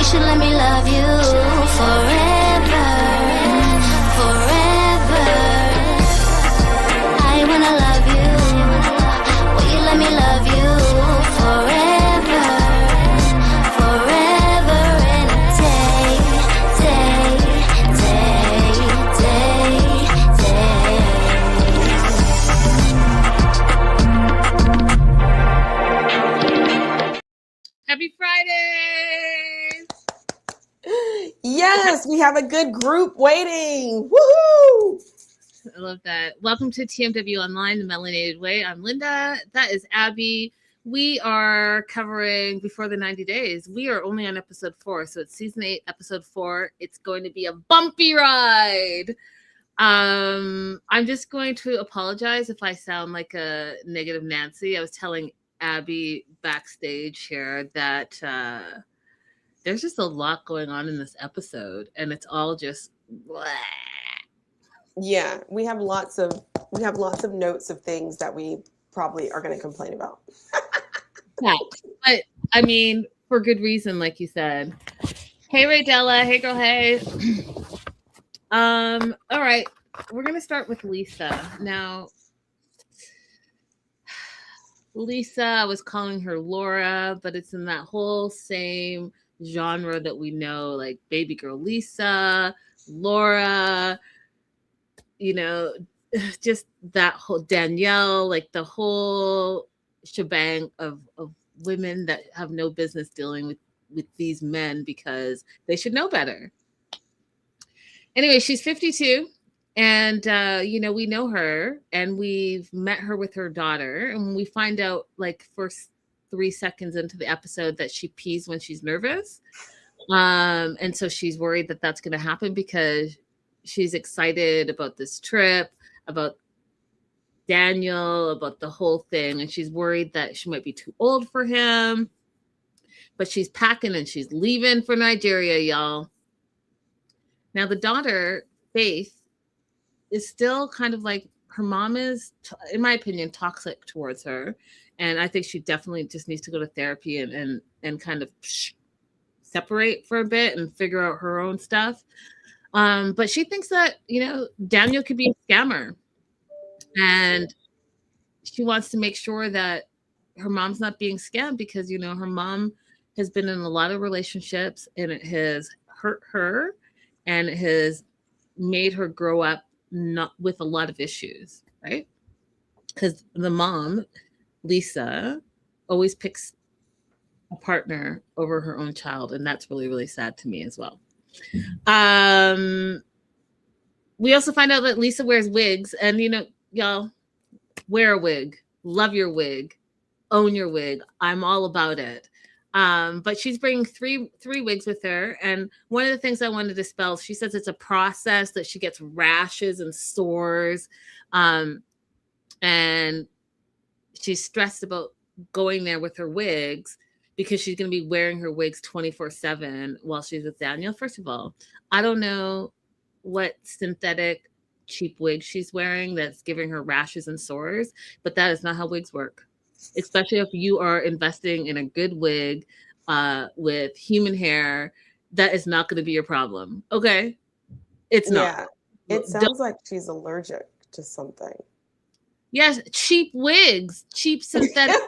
should let me love you forever, forever. I wanna love you. Will you let me love you forever, forever and a day, day, day, day, day. Happy Friday! Yes, we have a good group waiting. Woohoo! I love that. Welcome to TMW Online, the Melanated Way. I'm Linda. That is Abby. We are covering Before the 90 Days. We are only on episode 4, so it's season 8, episode 4. It's going to be a bumpy ride. I'm just going to apologize if I sound like a negative Nancy. I was telling Abby backstage here that there's just a lot going on in this episode, and it's all just blah. Yeah, we have lots of notes of things that we probably are going to complain about. Yeah, but I mean, for good reason, like you said. Hey, Ray Della. Hey, girl. Hey. All right, we're gonna start with Lisa now. Lisa, I was calling her Laura, but it's in that whole same genre that we know, like baby girl Lisa, Laura, you know, just that whole Danielle, like the whole shebang of women that have no business dealing with these men because they should know better. Anyway, she's 52. And, we know her and we've met her with her daughter. And we find out like first 3 seconds into the episode that she pees when she's nervous. And so she's worried that that's going to happen because she's excited about this trip, about Daniel, about the whole thing. And she's worried that she might be too old for him. But she's packing and she's leaving for Nigeria, y'all. Now, the daughter, Faith, is still kind of like her mom is, in my opinion, toxic towards her. And I think she definitely just needs to go to therapy and kind of separate for a bit and figure out her own stuff. But she thinks that, Daniel could be a scammer. And she wants to make sure that her mom's not being scammed because, her mom has been in a lot of relationships and it has hurt her and it has made her grow up not with a lot of issues, right? Because the mom, Lisa, always picks a partner over her own child, and that's really, really sad to me as well. We also find out that Lisa wears wigs, and y'all, wear a wig, love your wig, own your wig. I'm all about it. But she's bringing three wigs with her. And one of the things I wanted to dispel, she says it's a process that she gets rashes and sores. And she's stressed about going there with her wigs because she's going to be wearing her wigs 24/7 while she's with Daniel. First of all, I don't know what synthetic cheap wig she's wearing that's giving her rashes and sores, but that is not how wigs work. Especially if you are investing in a good wig with human hair, that is not going to be your problem. Okay? It's not. Yeah, it sounds like she's allergic to something. Yes, cheap wigs, cheap synthetic.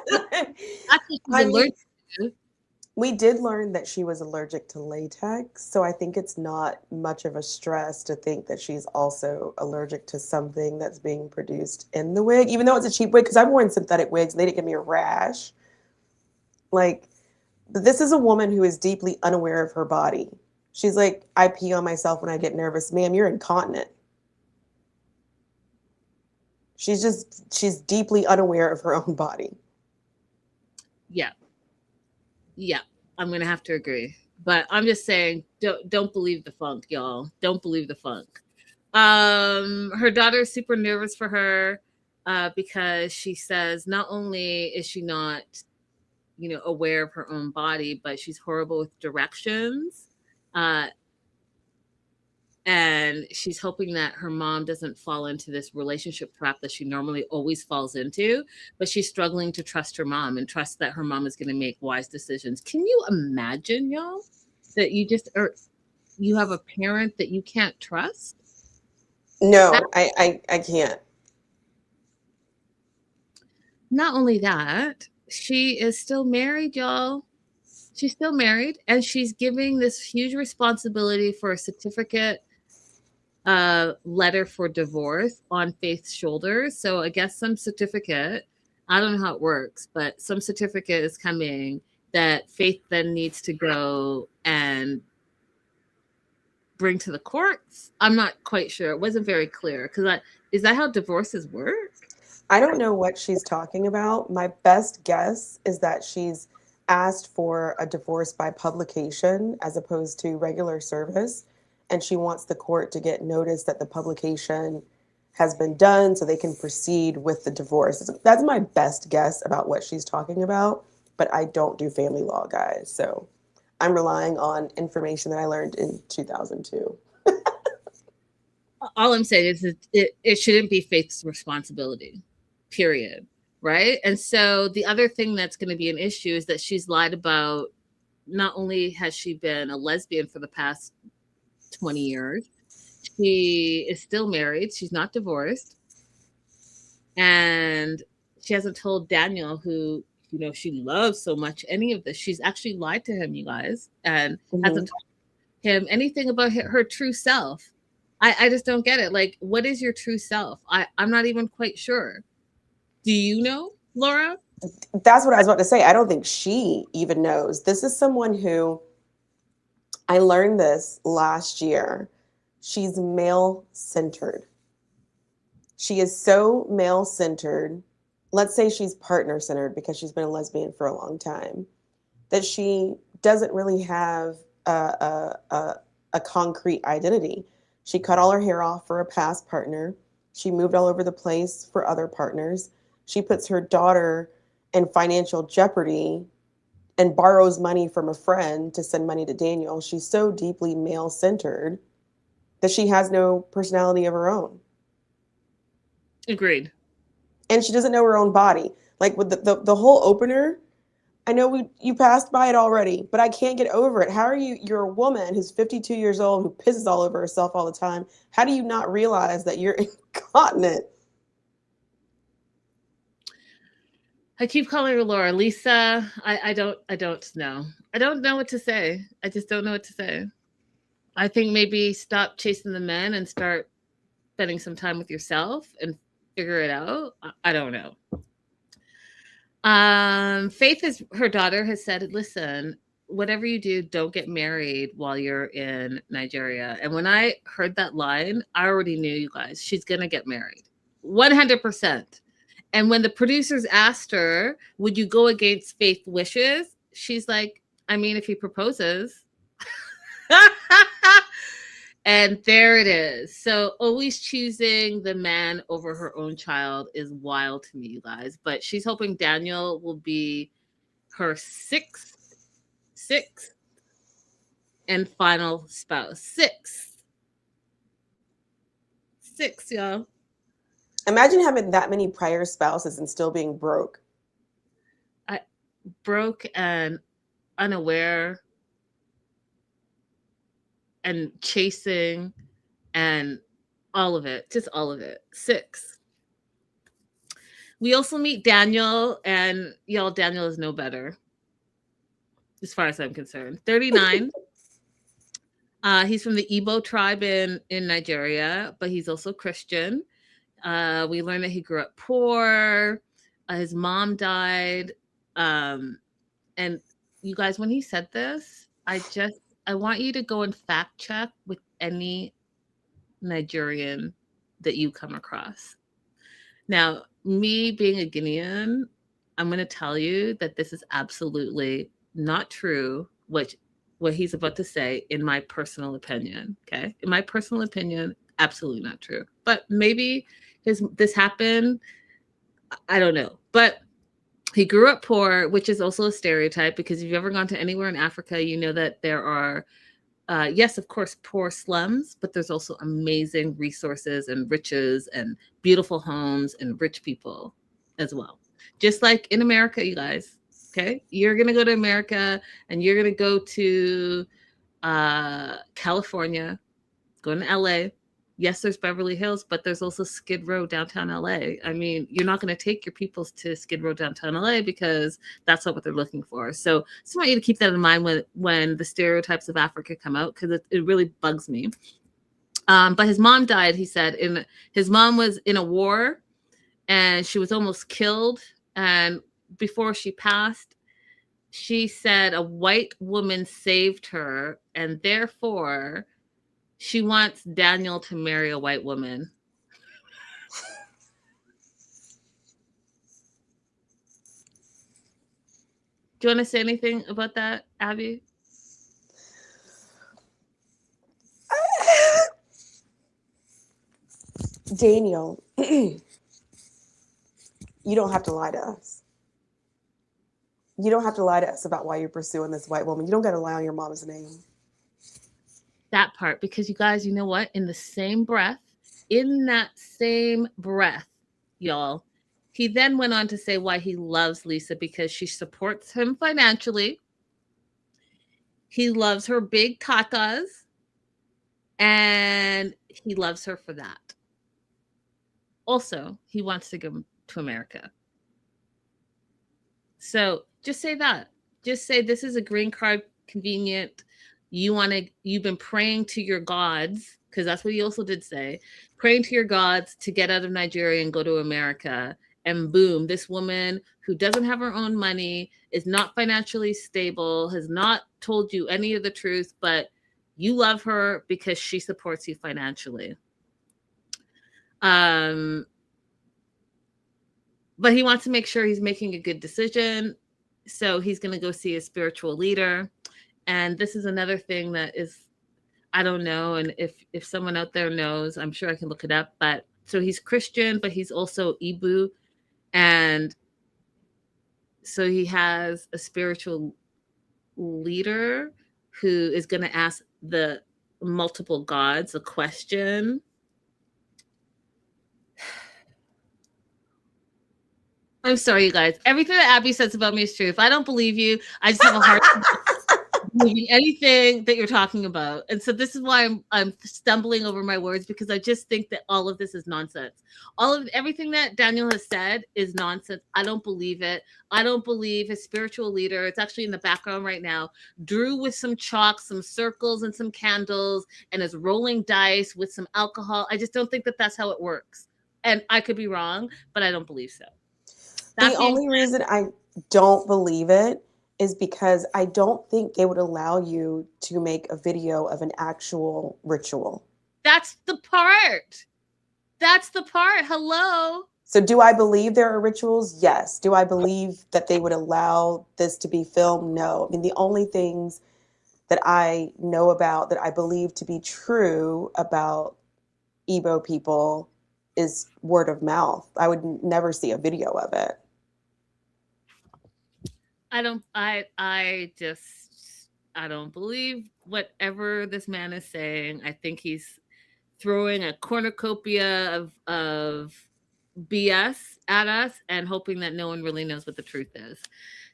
We did learn that she was allergic to latex, so I think it's not much of a stress to think that she's also allergic to something that's being produced in the wig, even though it's a cheap wig, because I've worn synthetic wigs and they didn't give me a rash. Like, this is a woman who is deeply unaware of her body. She's like, I pee on myself when I get nervous. Ma'am, you're incontinent. She's deeply unaware of her own body. Yeah, I'm going to have to agree. But I'm just saying, don't believe the funk, y'all. Don't believe the funk. Her daughter is super nervous for her because she says not only is she not, aware of her own body, but she's horrible with directions. And she's hoping that her mom doesn't fall into this relationship trap that she normally always falls into, but she's struggling to trust her mom and trust that her mom is going to make wise decisions. Can you imagine, y'all? that you just are, you have a parent that you can't trust? That, No, I can't. not only that, she is still married, y'all. She's still married, and she's giving this huge responsibility for a certificate letter for divorce on Faith's shoulders. So I guess some certificate, I don't know how it works, but some certificate is coming that Faith then needs to go and bring to the courts. I'm not quite sure. It wasn't very clear because is that how divorces work? I don't know what she's talking about. My best guess is that she's asked for a divorce by publication as opposed to regular service. And she wants the court to get notice that the publication has been done so they can proceed with the divorce. That's my best guess about what she's talking about. But I don't do family law, guys. So I'm relying on information that I learned in 2002. All I'm saying is it shouldn't be Faith's responsibility, period. Right. And so the other thing that's going to be an issue is that she's lied about, not only has she been a lesbian for the past 20 years, she is still married. She's not divorced. And she hasn't told Daniel, who, you know, she loves so much, any of this. She's actually lied to him, you guys, and hasn't told him anything about her true self. I just don't get it. Like, what is your true self? I'm not even quite sure. Do you know, Laura? That's what I was about to say. I don't think she even knows. This is someone who, I learned this last year. She's male-centered. She is so male-centered. Let's say she's partner-centered because she's been a lesbian for a long time, that she doesn't really have a concrete identity. She cut all her hair off for a past partner. She moved all over the place for other partners. She puts her daughter in financial jeopardy and borrows money from a friend to send money to Daniel. She's so deeply male-centered that she has no personality of her own. Agreed. And she doesn't know her own body. Like with the whole opener, I know you passed by it already, but I can't get over it. How are you're a woman who's 52 years old who pisses all over herself all the time. How do you not realize that you're incontinent? I keep calling her Laura. Lisa, I don't know. I don't know what to say. I just don't know what to say. I think maybe stop chasing the men and start spending some time with yourself and figure it out. I don't know. Faith, her daughter has said, listen, whatever you do, don't get married while you're in Nigeria. And when I heard that line, I already knew, you guys, she's going to get married. 100%. And when the producers asked her, would you go against Faith's wishes? She's like, I mean, if he proposes. And there it is. So always choosing the man over her own child is wild to me, you guys. But she's hoping Daniel will be her sixth and final spouse. Sixth, y'all. Imagine having that many prior spouses and still being broke. Broke and unaware and chasing and all of it. Just all of it. 6. We also meet Daniel, and y'all, Daniel is no better as far as I'm concerned. 39. He's from the Igbo tribe in Nigeria, but he's also Christian. We learned that he grew up poor. His mom died. And you guys, when he said this, I want you to go and fact check with any Nigerian that you come across. Now, me being a Guinean, I'm going to tell you that this is absolutely not true, what he's about to say, in my personal opinion. Okay? In my personal opinion, absolutely not true. But maybe this happened. I don't know. But he grew up poor, which is also a stereotype, because if you've ever gone to anywhere in Africa, you know that there are, yes, of course, poor slums, but there's also amazing resources and riches and beautiful homes and rich people as well. Just like in America, you guys, okay? You're going to go to America and you're going to go to California, going to LA. Yes, there's Beverly Hills, but there's also Skid Row downtown LA. I mean, you're not going to take your peoples to Skid Row downtown LA because that's not what they're looking for. So I just want you to keep that in mind when the stereotypes of Africa come out, because it really bugs me. But his mom died, he said. His mom was in a war, and she was almost killed. And before she passed, she said a white woman saved her, and therefore she wants Daniel to marry a white woman. Do you want to say anything about that, Abby? Daniel, you don't have to lie to us. You don't have to lie to us about why you're pursuing this white woman. You don't got to lie on your mom's name. That part, because you guys, you know what? In that same breath, y'all, he then went on to say why he loves Lisa, because she supports him financially. He loves her big tatas, and he loves her for that. Also, he wants to go to America. So just say that. Just say this is a green card convenient. You've been praying to your gods, because that's what he also did say, praying to your gods to get out of Nigeria and go to America. And boom, this woman who doesn't have her own money, is not financially stable, has not told you any of the truth, but you love her because she supports you financially. But he wants to make sure he's making a good decision. So he's going to go see a spiritual leader. And this is another thing that is, I don't know. And if someone out there knows, I'm sure I can look it up. But so he's Christian, but he's also Igbo. And so he has a spiritual leader who is going to ask the multiple gods a question. I'm sorry, you guys. Everything that Abby says about me is true. If I don't believe you, I just have a hard time believing anything that you're talking about. And so this is why I'm stumbling over my words, because I just think that all of this is nonsense. Everything that Daniel has said is nonsense. I don't believe it. I don't believe his spiritual leader. It's actually in the background right now. Drew with some chalk, some circles, and some candles, and is rolling dice with some alcohol. I just don't think that that's how it works. And I could be wrong, but I don't believe so. The only reason I don't believe it is because I don't think they would allow you to make a video of an actual ritual. That's the part. That's the part. Hello. So do I believe there are rituals? Yes. Do I believe that they would allow this to be filmed? No. I mean, the only things that I know about that I believe to be true about Igbo people is word of mouth. I would never see a video of it. I don't believe whatever this man is saying. I think he's throwing a cornucopia of BS at us and hoping that no one really knows what the truth is.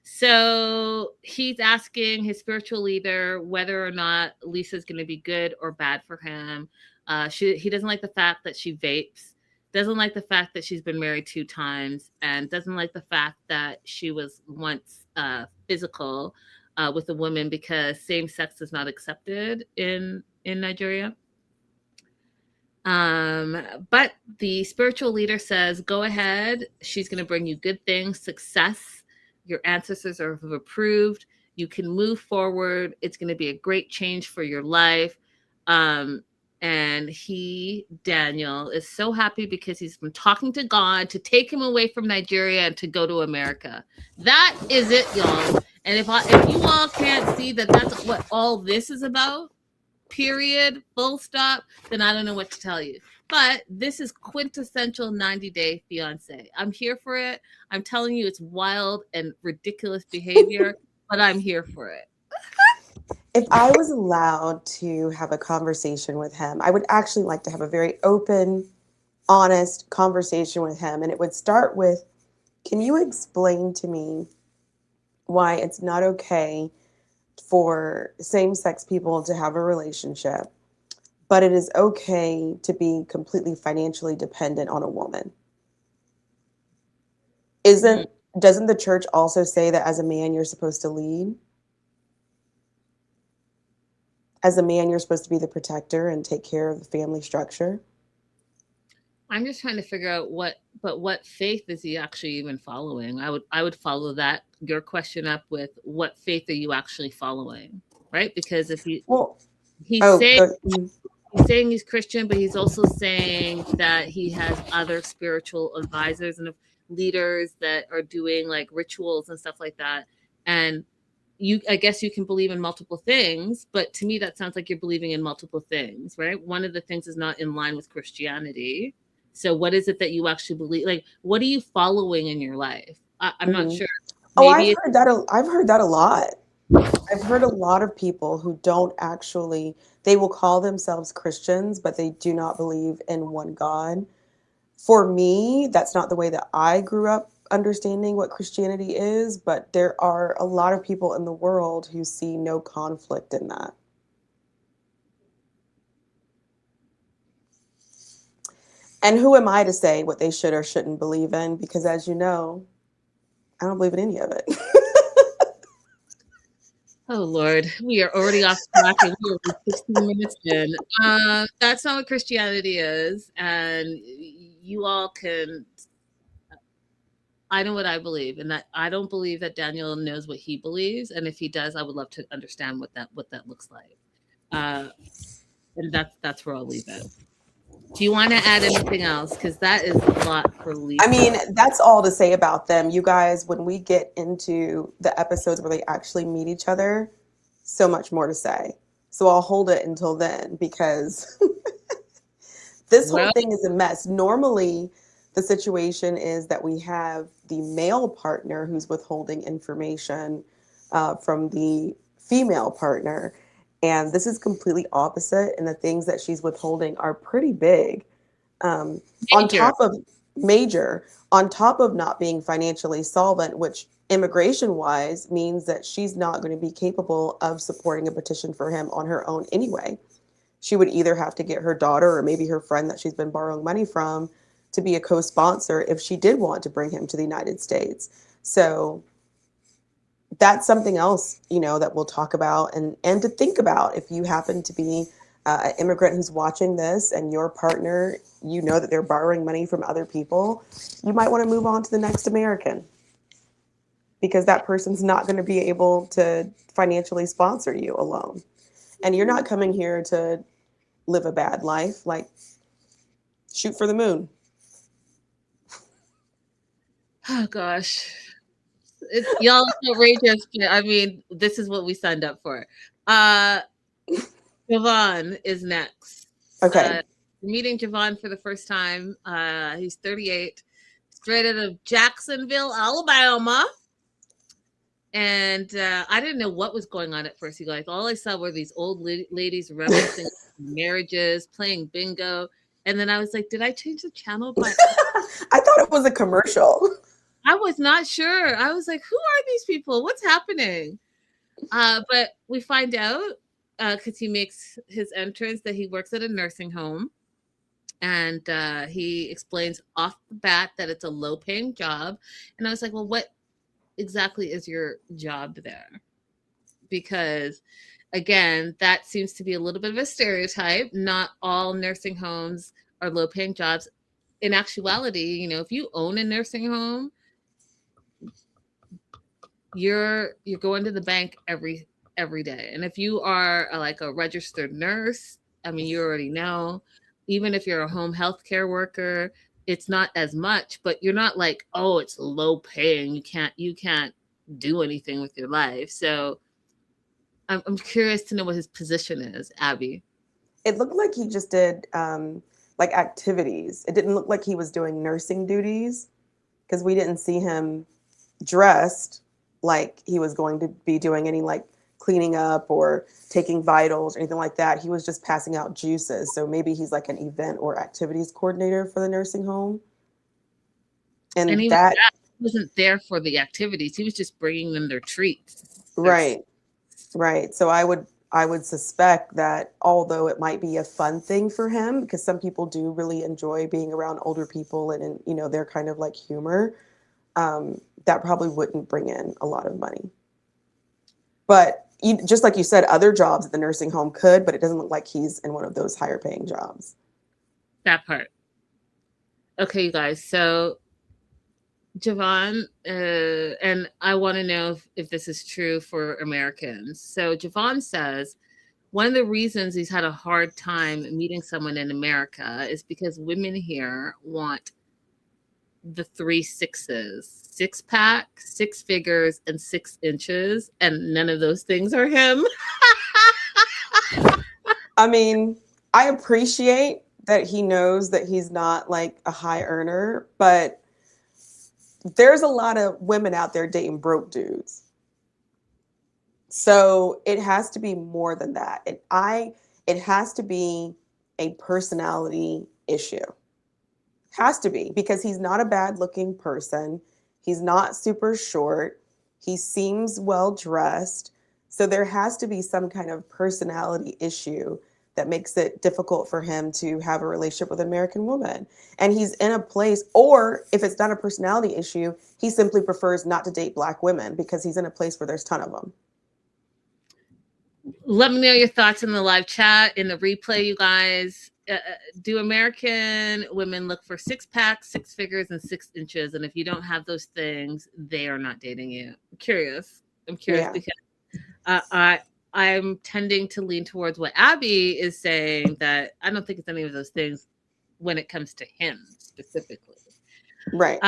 So he's asking his spiritual leader whether or not Lisa's going to be good or bad for him. He doesn't like the fact that she vapes, doesn't like the fact that she's been married 2 times, and doesn't like the fact that she was once physical with a woman, because same sex is not accepted in Nigeria. But the spiritual leader says, go ahead. She's going to bring you good things, success. Your ancestors have approved. You can move forward. It's going to be a great change for your life. And Daniel, is so happy because he's been talking to God to take him away from Nigeria and to go to America. That is it, y'all. And if you all can't see that that's what all this is about, period, full stop, then I don't know what to tell you. But this is quintessential 90-day fiance. I'm here for it. I'm telling you, it's wild and ridiculous behavior, but I'm here for it. If I was allowed to have a conversation with him, I would actually like to have a very open, honest conversation with him. And it would start with, can you explain to me why it's not okay for same-sex people to have a relationship, but it is okay to be completely financially dependent on a woman. Mm. Doesn't the church also say that as a man you're supposed to lead? As a man you're supposed to be the protector and take care of the family structure? I'm just trying to figure out what faith is he actually even following? I would follow that your question up with what faith are you actually following, right? Because if Well, he's oh, saying good. he's saying he's Christian, but he's also saying that he has other spiritual advisors and leaders that are doing like rituals and stuff like that. And I guess you can believe in multiple things, but to me that sounds like you're believing in multiple things, right? One of the things is not in line with Christianity. So what is it that you actually believe? Like, what are you following in your life? I'm not Mhm. sure. Oh, Maybe it's I've heard that a lot. I've heard a lot of people who don't actually, they will call themselves Christians, but they do not believe in one God. For me, that's not the way that I grew up understanding what Christianity is, but there are a lot of people in the world who see no conflict in that. And who am I to say what they should or shouldn't believe in? Because as you know, I don't believe in any of it. oh Lord, we are already off track and we are 16 minutes in. That's not what Christianity is, and you all can. I know what I believe, and that I don't believe that Daniel knows what he believes, and if he does, I would love to understand what that looks like. Uh, and that's where I'll leave it. Do you want to add anything else? Because that is a lot for I Lisa. mean, that's all to say about them. You guys, when we get into the episodes where they actually meet each other, so much more to say. So I'll hold it until then because this whole Well, thing is a mess. Normally, the situation is that we have the male partner who's withholding information from the female partner. And this is completely opposite. And the things that she's withholding are pretty big. On major. top of major, on top of not being financially solvent, which immigration wise means that she's not going to be capable of supporting a petition for him on her own anyway. She would either have to get her daughter or maybe her friend that she's been borrowing money from to be a co-sponsor if she did want to bring him to the United States. So that's something else, that we'll talk about and to think about if you happen to be an immigrant who's watching this and your partner, that they're borrowing money from other people, you might want to move on to the next American because that person's not going to be able to financially sponsor you alone. And you're not coming here to live a bad life. Like, shoot for the moon. Oh gosh, y'all it's outrageous. I mean, this is what we signed up for. Uh, Javon is next. Okay. Uh, meeting Javon for the first time. He's 38, straight out of Jacksonville, Alabama. And I didn't know what was going on at first. You guys, all I saw were these old ladies reminiscing marriages, playing bingo, and then I was like, "Did I change the channel?" But I thought it was a commercial. I was not sure. I was like, "Who are these people? What's happening?" But we find out because he makes his entrance that he works at a nursing home, and he explains off the bat that it's a low-paying job. And I was like, "Well, what exactly is your job there?" Because again, that seems to be a little bit of a stereotype. Not all nursing homes are low paying jobs. In actuality, if you own a nursing home, you're going to the bank every day. And if you are like a registered nurse, I mean, you already know, even if you're a home healthcare worker, it's not as much, but you're not like, oh, it's low paying. You can't do anything with your life. So I'm curious to know what his position is, Abby. It looked like he just did like activities. It didn't look like he was doing nursing duties because we didn't see him dressed like he was going to be doing any like cleaning up or taking vitals or anything like that. He was just passing out juices. So maybe he's like an event or activities coordinator for the nursing home. And And even that, that wasn't there for the activities. He was just bringing them their treats. right. Right. So I would suspect that although it might be a fun thing for him, because some people do really enjoy being around older people and you know, they're kind of like humor, that probably wouldn't bring in a lot of money. But just like you said, other jobs at the nursing home could, but it doesn't look like he's in one of those higher paying jobs. That part. Okay, you guys. So Javon, and I want to know if this is true for Americans. So Javon says one of the reasons he's had a hard time meeting someone in America is because women here want the 3 6s: 6-pack, 6 figures, and 6 inches, and none of those things are him. I mean, I appreciate that he knows that he's not like a high earner, but there's a lot of women out there dating broke dudes. So it has to be more than that. It has to be a personality issue. Has to be, because he's not a bad looking person. He's not super short. He seems well dressed. So there has to be some kind of personality issue that makes it difficult for him to have a relationship with an American woman. And he's in a place, or if it's not a personality issue, he simply prefers not to date Black women because he's in a place where there's a ton of them. Let me know your thoughts in the live chat, in the replay, you guys. Do American women look for 6-packs, 6 figures, and 6 inches? And if you don't have those things, they are not dating you. I'm curious because I'm tending to lean towards what Abby is saying, that I don't think it's any of those things when it comes to him specifically. Right.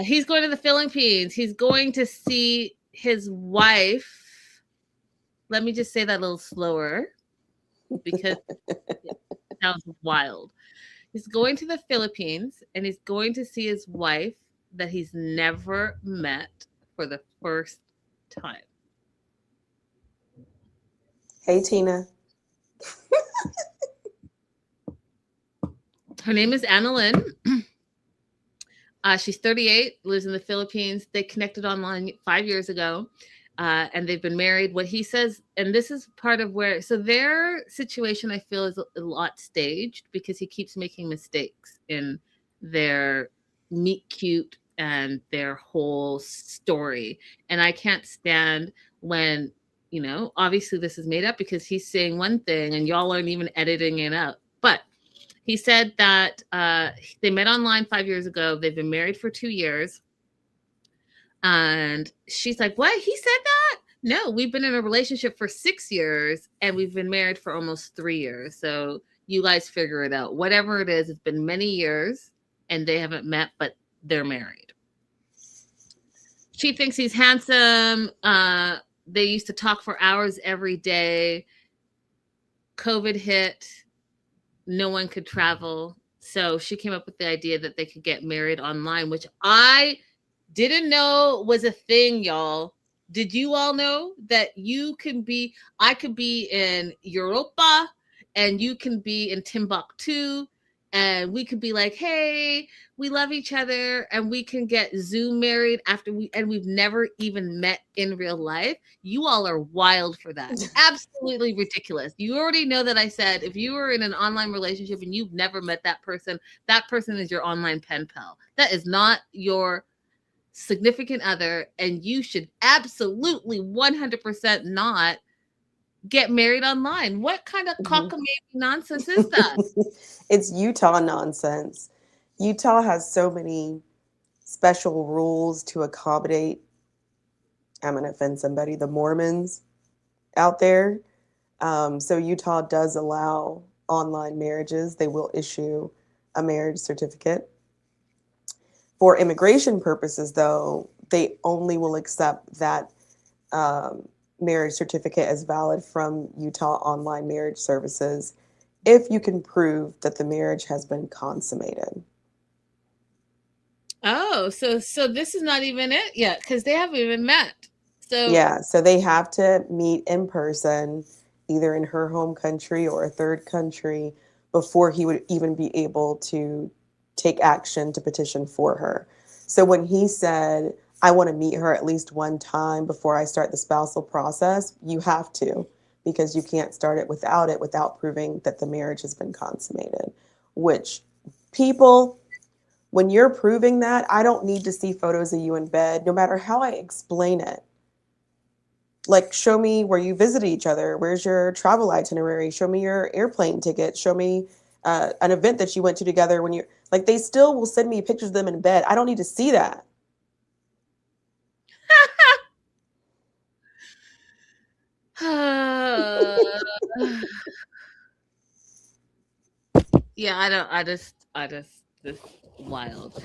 He's going to the Philippines. He's going to see his wife. Let me just say that a little slower because it sounds wild. He's going to the Philippines and he's going to see his wife that he's never met for the first time. Hey, Tina. Her name is Annalyn. She's 38, lives in the Philippines. They connected online 5 years ago, and they've been married. What he says, and this is part of where, so their situation, I feel, is a lot staged because he keeps making mistakes in their meet cute and their whole story. And I can't stand when, you know, obviously this is made up because he's saying one thing and y'all aren't even editing it out. But he said that they met online 5 years ago. They've been married for 2 years. And she's like, what? He said that? No, we've been in a relationship for 6 years and we've been married for almost 3 years. So you guys figure it out. Whatever it is, it's been many years and they haven't met, but they're married. She thinks he's handsome. They used to talk for hours every day. COVID hit. No one could travel. So she came up with the idea that they could get married online, which I didn't know was a thing, y'all. Did you all know that I could be in Europa and you can be in Timbuktu and we could be like, hey, we love each other and we can get Zoom married we've never even met in real life. You all are wild for that. Absolutely ridiculous. You already know that I said if you were in an online relationship and you've never met that person is your online pen pal. That is not your significant other, and you should absolutely 100% not get married online. What kind of cockamamie nonsense is that? It's Utah nonsense. Utah has so many special rules to accommodate, I'm going to offend somebody, the Mormons out there. So Utah does allow online marriages. They will issue a marriage certificate. For immigration purposes, though, they only will accept that marriage certificate as valid from Utah Online Marriage Services if you can prove that the marriage has been consummated. Oh, so this is not even it yet because they haven't even met. So yeah, so they have to meet in person, either in her home country or a third country, before he would even be able to take action to petition for her. So when he said, I want to meet her at least one time before I start the spousal process. You have to, because you can't start it without proving that the marriage has been consummated. Which people, when you're proving that, I don't need to see photos of you in bed, no matter how I explain it. Like, show me where you visited each other. Where's your travel itinerary? Show me your airplane ticket. Show me an event that you went to together when you're like, they still will send me pictures of them in bed. I don't need to see that. Yeah, this wild.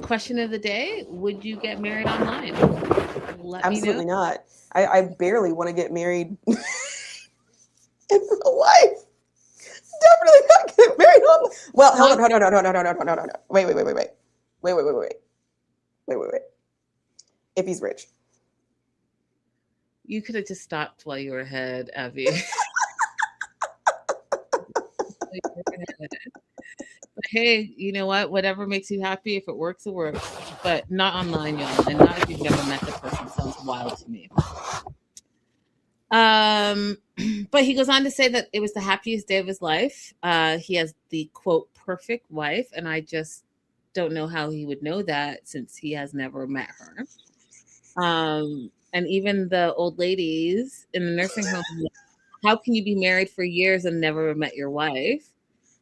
Question of the day: would you get married online? Let me know. Absolutely not. I barely want to get married in real life. Definitely not get married on. Well, hold on. No. Wait. If he's rich. You could have just stopped while you were ahead, Abby. But hey, you know what? Whatever makes you happy, if it works, it works. But not online, y'all, and not if you've never met the person. Sounds wild to me. But he goes on to say that it was the happiest day of his life. He has the quote perfect wife, and I just don't know how he would know that since he has never met her. And even the old ladies in the nursing home, how can you be married for years and never met your wife?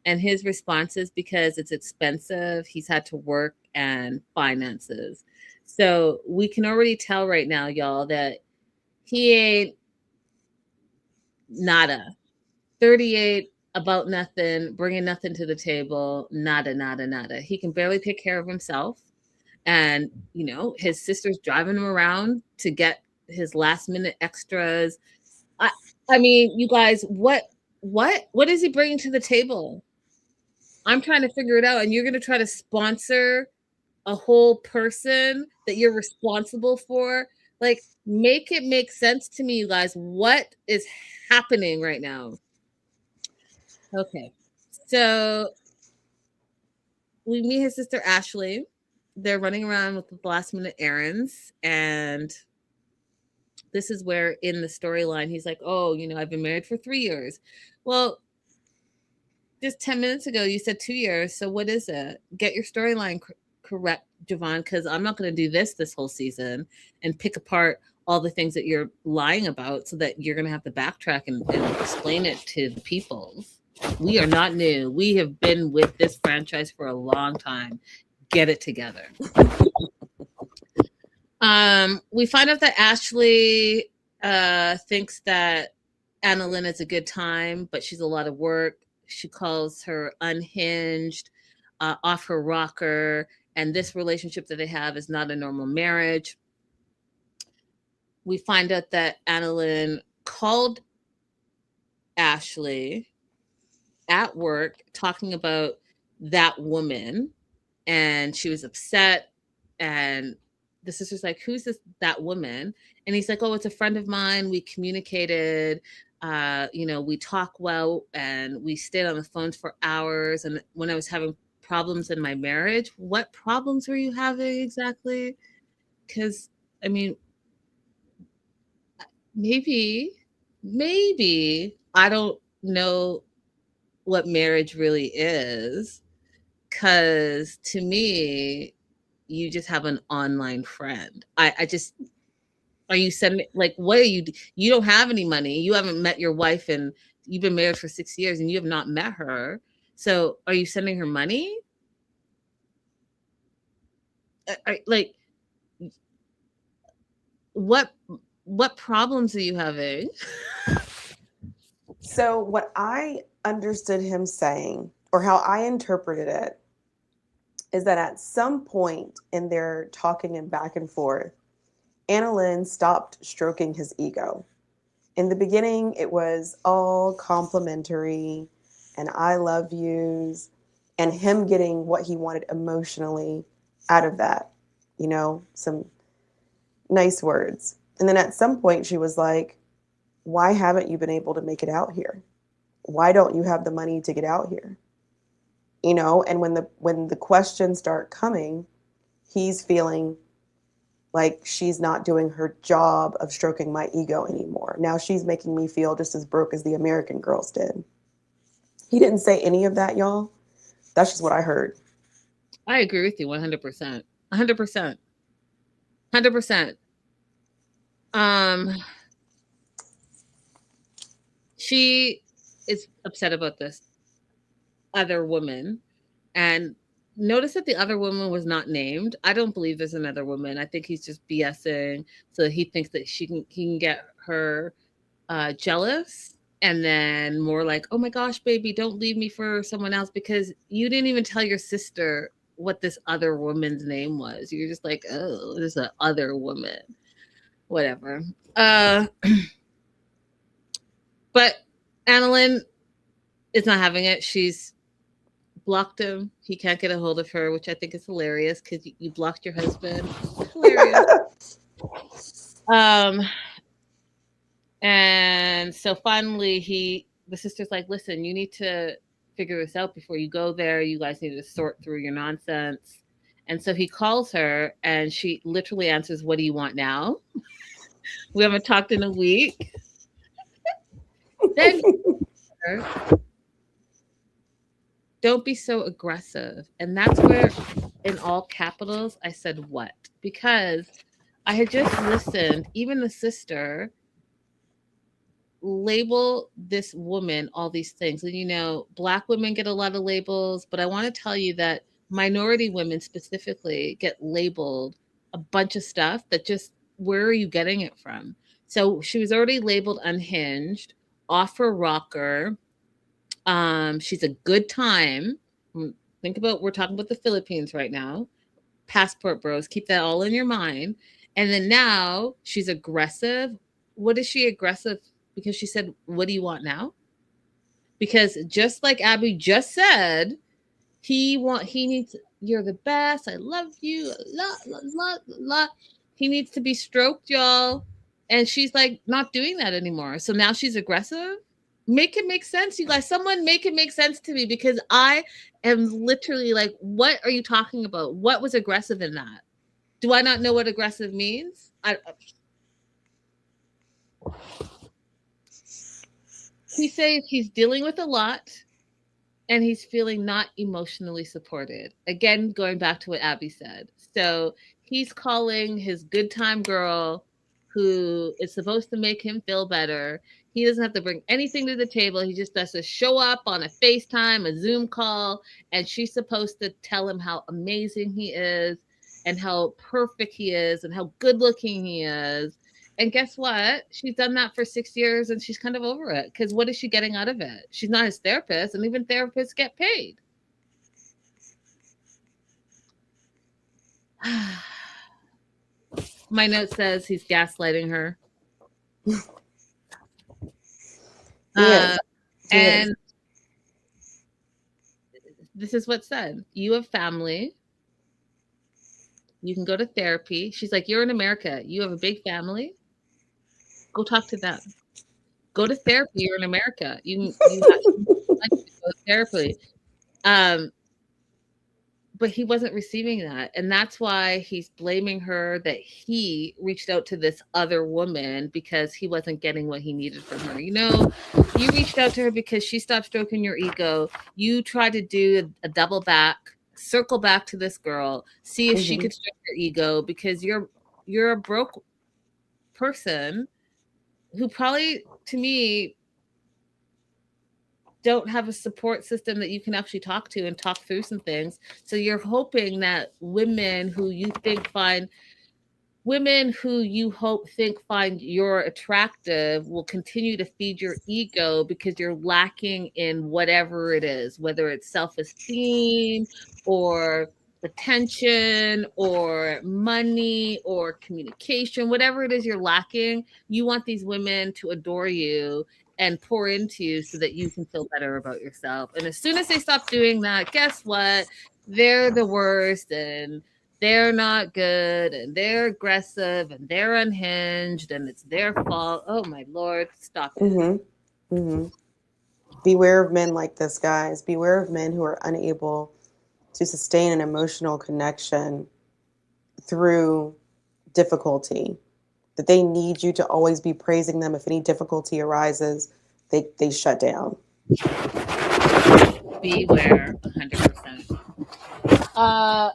And his response is because it's expensive. He's had to work and finances. So we can already tell right now, y'all, that he ain't nada. 38, about nothing, bringing nothing to the table, nada. He can barely take care of himself. And, you know, his sister's driving him around to get his last minute extras. I mean, you guys, what is he bringing to the table? I'm trying to figure it out. And you're going to try to sponsor a whole person that you're responsible for. Like, make it make sense to me, you guys. What is happening right now? Okay. So we meet his sister Ashley. They're running around with the last minute errands. And this is where in the storyline, he's like, oh, you know, I've been married for 3 years. Well, just 10 minutes ago, you said 2 years. So what is it? Get your storyline correct, Javon, because I'm not going to do this whole season and pick apart all the things that you're lying about so that you're going to have to backtrack and explain it to the people. We are not new. We have been with this franchise for a long time. Get it together. We find out that Ashley thinks that Annalyn is a good time, but she's a lot of work. She calls her unhinged, off her rocker, and this relationship that they have is not a normal marriage. We find out that Annalyn called Ashley at work talking about that woman, and she was upset, and the sister's like, who's that woman? And he's like, oh, it's a friend of mine. We communicated, you know, we talk well, and we stayed on the phone for hours. And when I was having problems in my marriage, what problems were you having exactly? Because, I mean, maybe I don't know what marriage really is, because to me, you just have an online friend. I just, are you sending, like, what are you don't have any money, you haven't met your wife, and you've been married for 6 years and you have not met her, so are you sending her money? Like, what problems are you having? So what I understood him saying, or how I interpreted it, is that at some point in their talking and back and forth, Annalyn stopped stroking his ego. In the beginning, it was all complimentary and I love yous, and him getting what he wanted emotionally out of that, you know, some nice words. And then at some point, she was like, why haven't you been able to make it out here? Why don't you have the money to get out here? You know, and when the questions start coming, he's feeling like she's not doing her job of stroking my ego anymore. Now she's making me feel just as broke as the American girls did. He didn't say any of that, y'all. That's just what I heard. I agree with you 100%. 100%. 100%. She is upset about this other woman, and notice that the other woman was not named. I don't believe there's another woman. I think he's just BSing so that he thinks that he can get her jealous, and then more like, oh my gosh, baby, don't leave me for someone else, because you didn't even tell your sister what this other woman's name was. You're just like, oh, there's a other woman. Whatever. But Annalyn is not having it. She's blocked him. He can't get a hold of her, which I think is hilarious because you blocked your husband. Hilarious. And so finally the sister's like, listen, you need to figure this out before you go there. You guys need to sort through your nonsense. And so he calls her and she literally answers, what do you want now? We haven't talked in a week. Then don't be so aggressive. And that's where, in all capitals, I said what? Because I had just listened, even the sister label this woman all these things. And, you know, Black women get a lot of labels, but I want to tell you that minority women specifically get labeled a bunch of stuff that just, where are you getting it from? So she was already labeled unhinged, off her rocker. She's a good time. Think about, we're talking about the Philippines right now. Passport bros, keep that all in your mind. And then now she's aggressive. What is she aggressive? Because she said, what do you want now? Because just like Abby just said, he needs, you're the best. I love you. La. He needs to be stroked, y'all. And she's like not doing that anymore. So now she's aggressive. Make it make sense, you guys. Someone make it make sense to me, because I am literally like, what are you talking about? What was aggressive in that? Do I not know what aggressive means? He says he's dealing with a lot and he's feeling not emotionally supported. Again, going back to what Abby said. So he's calling his good time girl, who is supposed to make him feel better. He doesn't have to bring anything to the table. He just has to show up on a FaceTime, a Zoom call, and she's supposed to tell him how amazing he is and how perfect he is and how good looking he is. And guess what? She's done that for 6 years and she's kind of over it, because what is she getting out of it? She's not his therapist, and even therapists get paid. My note says he's gaslighting her. And this is what's said. You have family. You can go to therapy. She's like, you're in America. You have a big family. Go talk to them. Go to therapy. You're in America. You have to go to therapy. But he wasn't receiving that. And that's why he's blaming her that he reached out to this other woman because he wasn't getting what he needed from her. You know, you reached out to her because she stopped stroking your ego. You tried to do a double back, circle back to this girl, see if she could stroke your ego, because you're a broke person who probably, to me, don't have a support system that you can actually talk to and talk through some things. So you're hoping that women who you find you're attractive will continue to feed your ego, because you're lacking in whatever it is, whether it's self-esteem or attention or money or communication, whatever it is you're lacking. You want these women to adore you and pour into you so that you can feel better about yourself. And as soon as they stop doing that, guess what? They're the worst, and they're not good, and they're aggressive, and they're unhinged, and it's their fault. Oh my Lord, stop it. Beware of men like this, guys. Beware of men who are unable to sustain an emotional connection through difficulty, that they need you to always be praising them. If any difficulty arises, they shut down. Beware, 100%.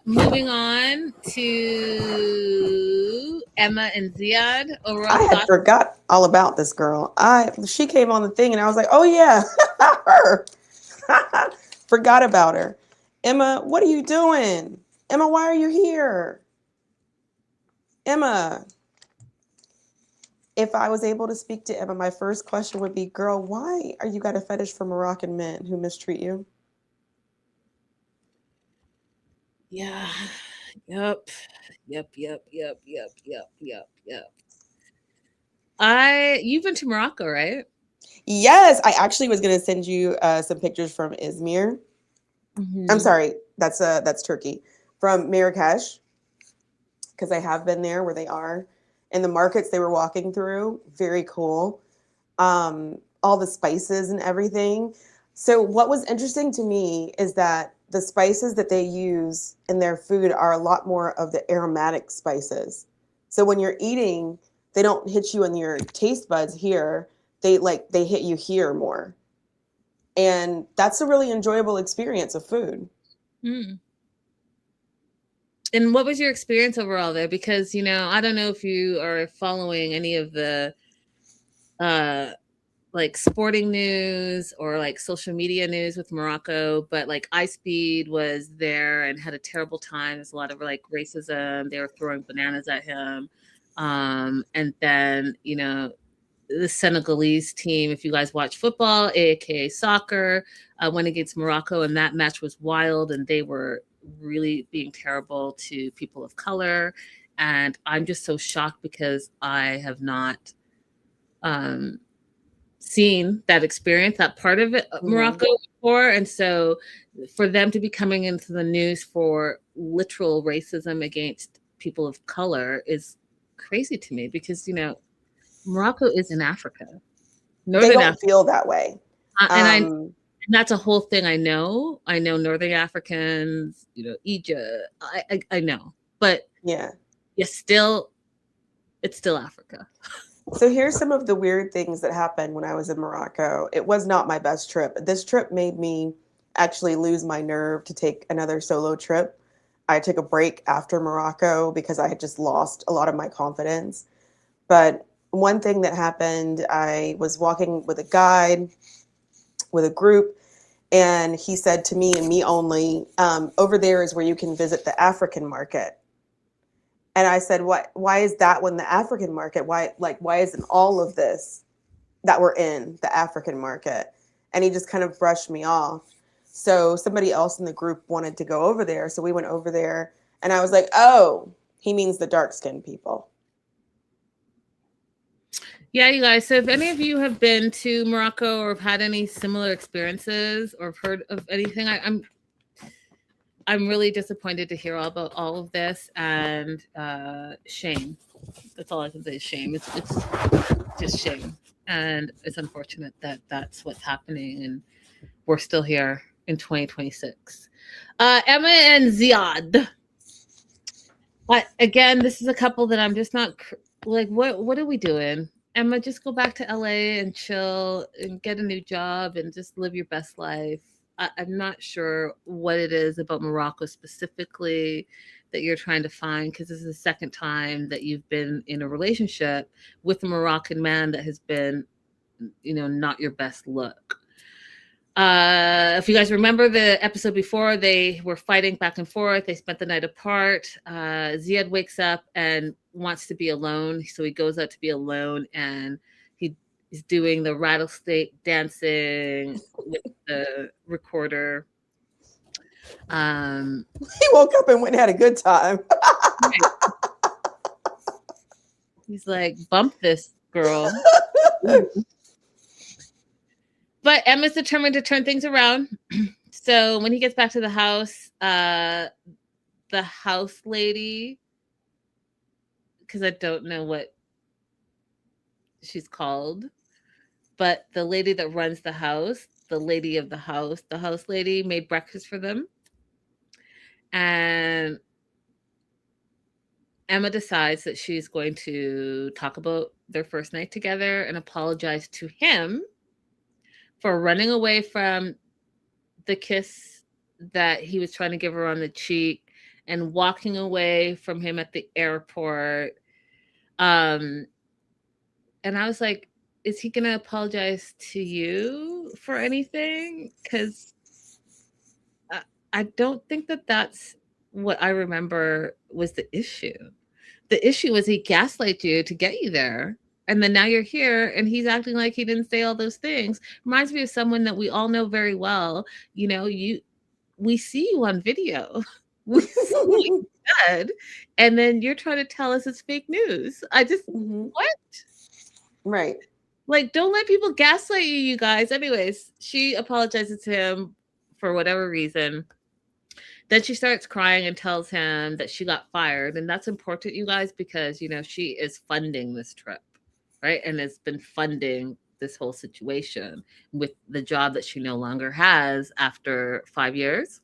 Moving on to Emma and Ziad. Overall I had thoughts? forgot all about this girl. She came on the thing and I was like, oh yeah, her. Forgot about her. Emma, what are you doing? Emma, why are you here? Emma. If I was able to speak to Emma, my first question would be, girl, why are you got a fetish for Moroccan men who mistreat you? Yeah. Yep. You've been to Morocco, right? Yes, I actually was going to send you some pictures from Izmir. Mm-hmm. I'm sorry, that's Turkey. From Marrakesh, because I have been there where they are. And the markets they were walking through, very cool. All the spices and everything. So what was interesting to me is that the spices that they use in their food are a lot more of the aromatic spices. So when you're eating, they don't hit you in your taste buds here. They hit you here more. And that's a really enjoyable experience of food. Mm. And what was your experience overall there? Because, I don't know if you are following any of the like sporting news or like social media news with Morocco, but like iSpeed was there and had a terrible time. There's a lot of like racism. They were throwing bananas at him. And then, the Senegalese team, if you guys watch football, aka soccer, went against Morocco, and that match was wild, and they were really being terrible to people of color. And I'm just so shocked because I have not seen that experience, that part of it, Morocco before. And so for them to be coming into the news for literal racism against people of color is crazy to me because, Morocco is in Africa. They don't feel that way. And that's a whole thing I know. I know Northern Africans, Egypt. I know. But yeah, it's still Africa. So here's some of the weird things that happened when I was in Morocco. It was not my best trip. This trip made me actually lose my nerve to take another solo trip. I took a break after Morocco because I had just lost a lot of my confidence. But one thing that happened, I was walking with a guide, with a group, and he said to me and me only, over there is where you can visit the African market. And I said, why is that one the African market? Why isn't all of this that we're in the African market? And he just kind of brushed me off. So somebody else in the group wanted to go over there. So we went over there and I was like, oh, he means the dark-skinned people. Yeah, you guys. So if any of you have been to Morocco or have had any similar experiences or have heard of anything, I'm really disappointed to hear all about all of this, and shame. That's all I can say is shame. It's just shame, and it's unfortunate that that's what's happening, and we're still here in 2026. Emma and Ziad. Again, this is a couple that I'm just not like. What are we doing? Emma, just go back to LA and chill and get a new job and just live your best life. I'm not sure what it is about Morocco specifically that you're trying to find, because this is the second time that you've been in a relationship with a Moroccan man that has been, not your best look. If you guys remember the episode before, they were fighting back and forth. They spent the night apart. Ziad wakes up and wants to be alone. So he goes out to be alone and he is doing the rattlesnake dancing with the recorder. He woke up and went and had a good time. He's like, bump this girl. But Emma's determined to turn things around. So when he gets back to the house lady, because I don't know what she's called, but the lady that runs the house, the lady of the house lady made breakfast for them. And Emma decides that she's going to talk about their first night together and apologize to him for running away from the kiss that he was trying to give her on the cheek and walking away from him at the airport. And I was like, is he going to apologize to you for anything? Because I don't think that that's what I remember was the issue. The issue was he gaslighted you to get you there. And then now you're here and he's acting like he didn't say all those things. Reminds me of someone that we all know very well. You know, we see you on video. We see you dead. And then you're trying to tell us it's fake news. I just what? Right. Like, don't let people gaslight you, you guys. Anyways, she apologizes to him for whatever reason. Then she starts crying and tells him that she got fired. And that's important, you guys, because, you know, she is funding this trip, right? And has been funding this whole situation with the job that she no longer has after 5 years.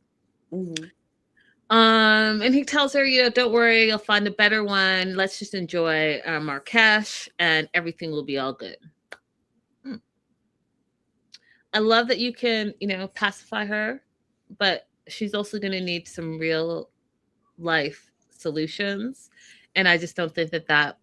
And he tells her, you know, don't worry, you'll find a better one. Let's just enjoy Marrakesh and everything will be all good. I love that you can, you know, pacify her, but she's also going to need some real life solutions. And I just don't think that that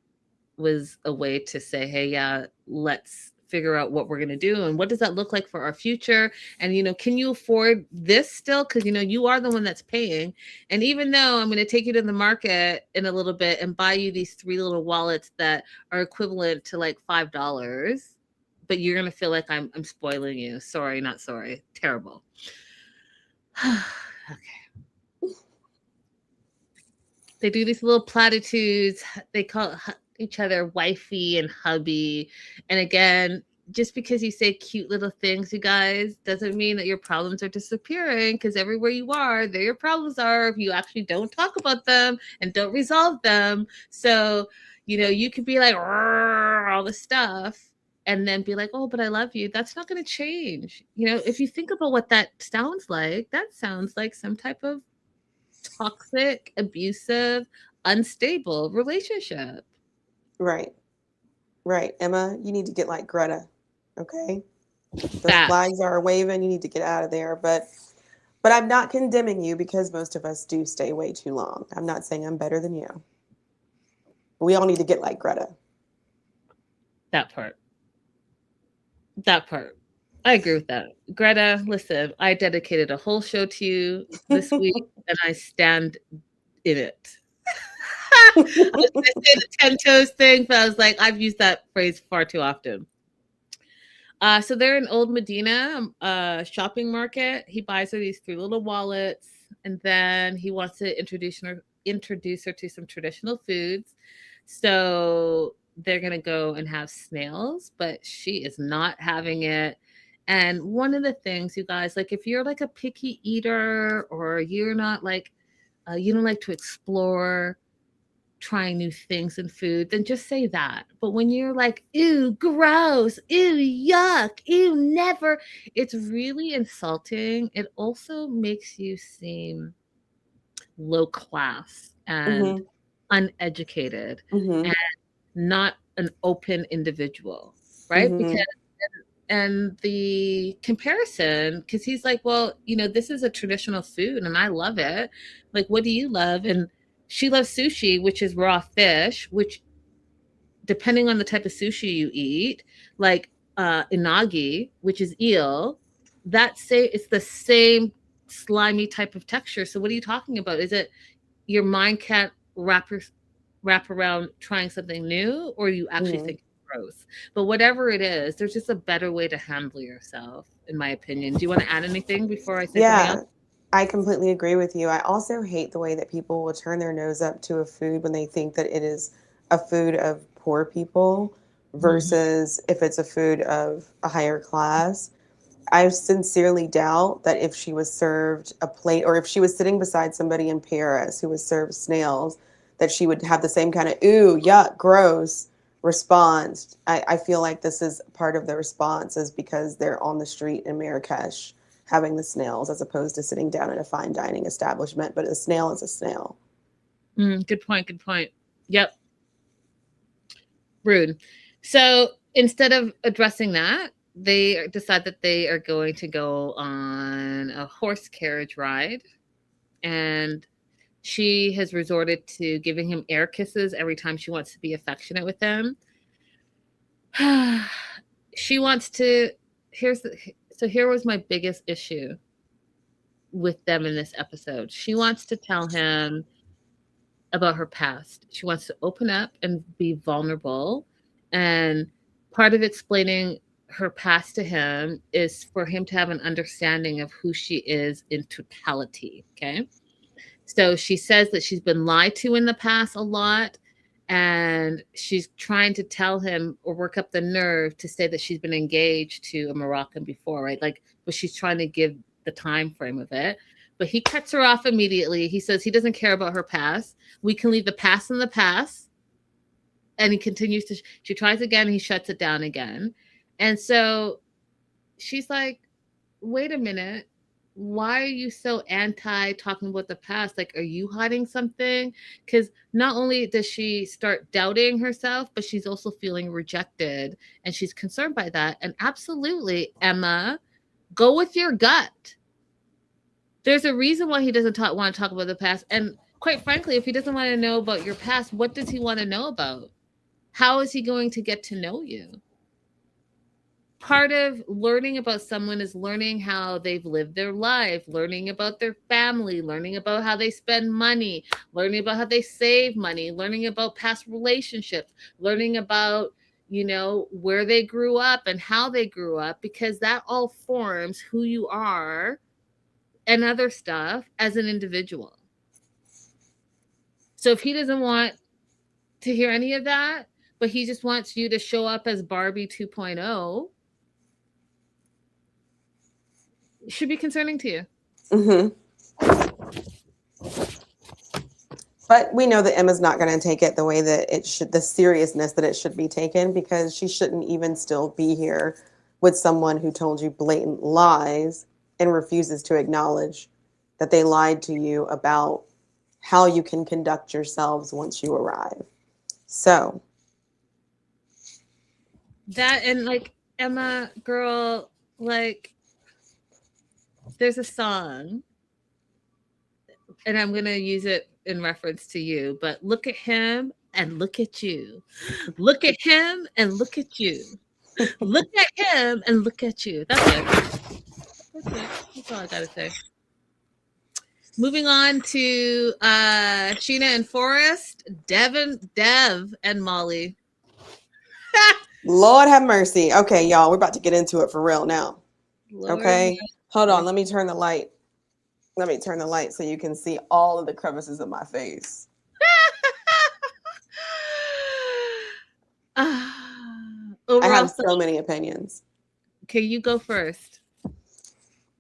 was a way to say, hey, yeah, let's figure out what we're going to do. And what does that look like for our future? And, you know, can you afford this still? Because, you know, you are the one that's paying. And even though I'm going to take you to the market in a little bit and buy you these 3 little wallets that are equivalent to like $5, but you're going to feel like I'm spoiling you. Sorry, not sorry. Terrible. Okay. They do these little platitudes. They call each other wifey and hubby. And again, just because you say cute little things, you guys, doesn't mean that your problems are disappearing, because everywhere you are, there your problems are if you actually don't talk about them and don't resolve them. So, you know, you could be like, all this stuff, and then be like, oh, but I love you. That's not going to change. You know, if you think about what that sounds like some type of toxic, abusive, unstable relationship. Right. Right. Emma, you need to get like Greta. Okay. Those Facts. flags are waving. You need to get out of there. But I'm not condemning you, because most of us do stay way too long. I'm not saying I'm better than you. We all need to get like Greta. That part. I agree with that. Greta, listen, I dedicated a whole show to you this week and I stand in it. I was going to say the 10 toes thing, but I was like, I've used that phrase far too often. So they're in Old Medina shopping market. He buys her these 3 little wallets, and then he wants to introduce her to some traditional foods. So they're going to go and have snails, but she is not having it. And one of the things, you guys, like if you're like a picky eater, or you're not like, you don't like to explore trying new things in food, then just say that. But when you're like, ew, gross, ew, yuck, ew, never, it's really insulting. It also makes you seem low class and uneducated and not an open individual, right? Because and the comparison, because he's like, well, you know, this is a traditional food and I love it. Like, what do you love? And she loves sushi, which is raw fish, which depending on the type of sushi you eat, like inagi, which is eel, it's the same slimy type of texture. So what are you talking about? Is it your mind can't wrap around trying something new, or you actually think gross? But whatever it is, there's just a better way to handle yourself, in my opinion. Do you want to add anything before I say something else? I completely agree with you. I also hate the way that people will turn their nose up to a food when they think that it is a food of poor people versus if it's a food of a higher class. I sincerely doubt that if she was served a plate, or if she was sitting beside somebody in Paris who was served snails, that she would have the same kind of, ooh, yuck, gross response. I feel like this is part of the response is because they're on the street in Marrakesh having the snails, as opposed to sitting down at a fine dining establishment. But a snail is a snail. Good point. Yep. Rude. So instead of addressing that, they decide that they are going to go on a horse carriage ride. And she has resorted to giving him air kisses every time she wants to be affectionate with him. She wants to. Here was my biggest issue with them in this episode. She wants to tell him about her past. She wants to open up and be vulnerable. And part of explaining her past to him is for him to have an understanding of who she is in totality. Okay. So she says that she's been lied to in the past a lot. And she's trying to tell him or work up the nerve to say that she's been engaged to a Moroccan before, right? Like, but she's trying to give the time frame of it. But he cuts her off immediately. He says he doesn't care about her past. We can leave the past in the past. And he continues to, she tries again, he shuts it down again. And so she's like, wait a minute. Why are you so anti talking about the past? Like, are you hiding something? Because not only does she start doubting herself, but she's also feeling rejected. And she's concerned by that. And absolutely, Emma, go with your gut. There's a reason why he doesn't want to talk about the past. And quite frankly, if he doesn't want to know about your past, what does he want to know about? How is he going to get to know you? Part of learning about someone is learning how they've lived their life, learning about their family, learning about how they spend money, learning about how they save money, learning about past relationships, learning about, you know, where they grew up and how they grew up, because that all forms who you are and other stuff as an individual. So if he doesn't want to hear any of that, but he just wants you to show up as Barbie 2.0, it should be concerning to you. Mm-hmm. But we know that Emma's not going to take it the way that it should, the seriousness that it should be taken, because she shouldn't even still be here with someone who told you blatant lies and refuses to acknowledge that they lied to you about how you can conduct yourselves once you arrive. So that, and like, Emma, girl, like, there's a song, and I'm going to use it in reference to you, but look at him and look at you. Look at him and look at you. Look at him and look at you. That's it. That's it. That's all I got to say. Moving on to Sheena and Forrest, Dev and Molly. Lord have mercy. Okay, y'all, we're about to get into it for real now. Lord okay, hold on. Let me turn the light. Let me turn the light so you can see all of the crevices of my face. I have so many opinions. Okay, you go first.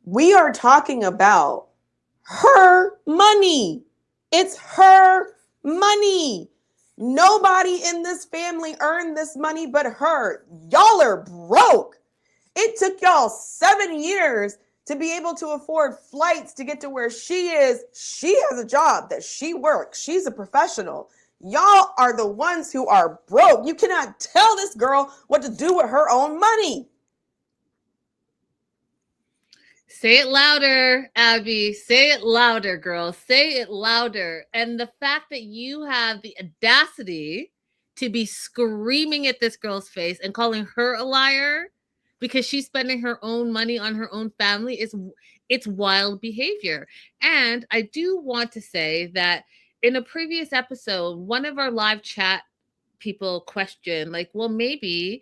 We are talking about her money. It's her money. Nobody in this family earned this money but her. Y'all are broke. It took y'all 7 years to be able to afford flights to get to where she is. She has a job that she works. She's a professional. Y'all are the ones who are broke. You cannot tell this girl what to do with her own money. Say it louder, Abby. Say it louder, girl. Say it louder. And the fact that you have the audacity to be screaming at this girl's face and calling her a liar because she's spending her own money on her own family it's wild behavior. And I do want to say that in a previous episode, one of our live chat people questioned, like, well, maybe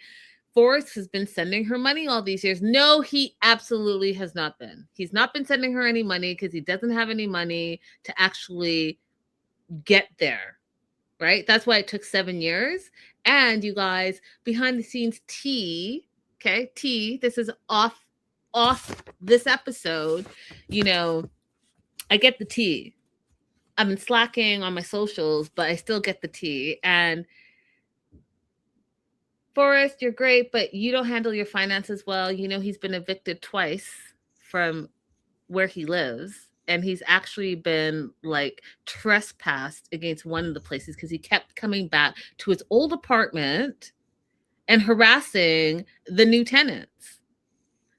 Forrest has been sending her money all these years. No, he absolutely has not been. He's not been sending her any money because he doesn't have any money to actually get there, right? That's why it took 7 years. And you guys, behind the scenes tea, okay, tea, this is off this episode, you know, I get the tea. I've been slacking on my socials, but I still get the tea. And Forrest, you're great, but you don't handle your finances well. You know, he's been evicted twice from where he lives. and he's actually been like trespassed against one of the places because he kept coming back to his old apartment and harassing the new tenants.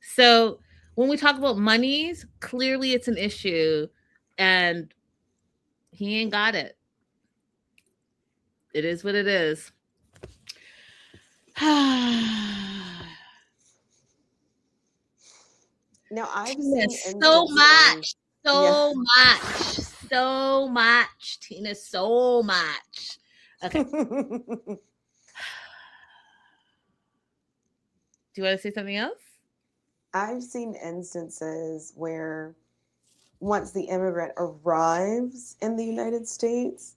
So when we talk about monies, clearly it's an issue, and he ain't got it. It is what it is. Now I've seen so instances. much, Tina, so much. Okay. Do you want to say something else? I've seen instances where once the immigrant arrives in the United States,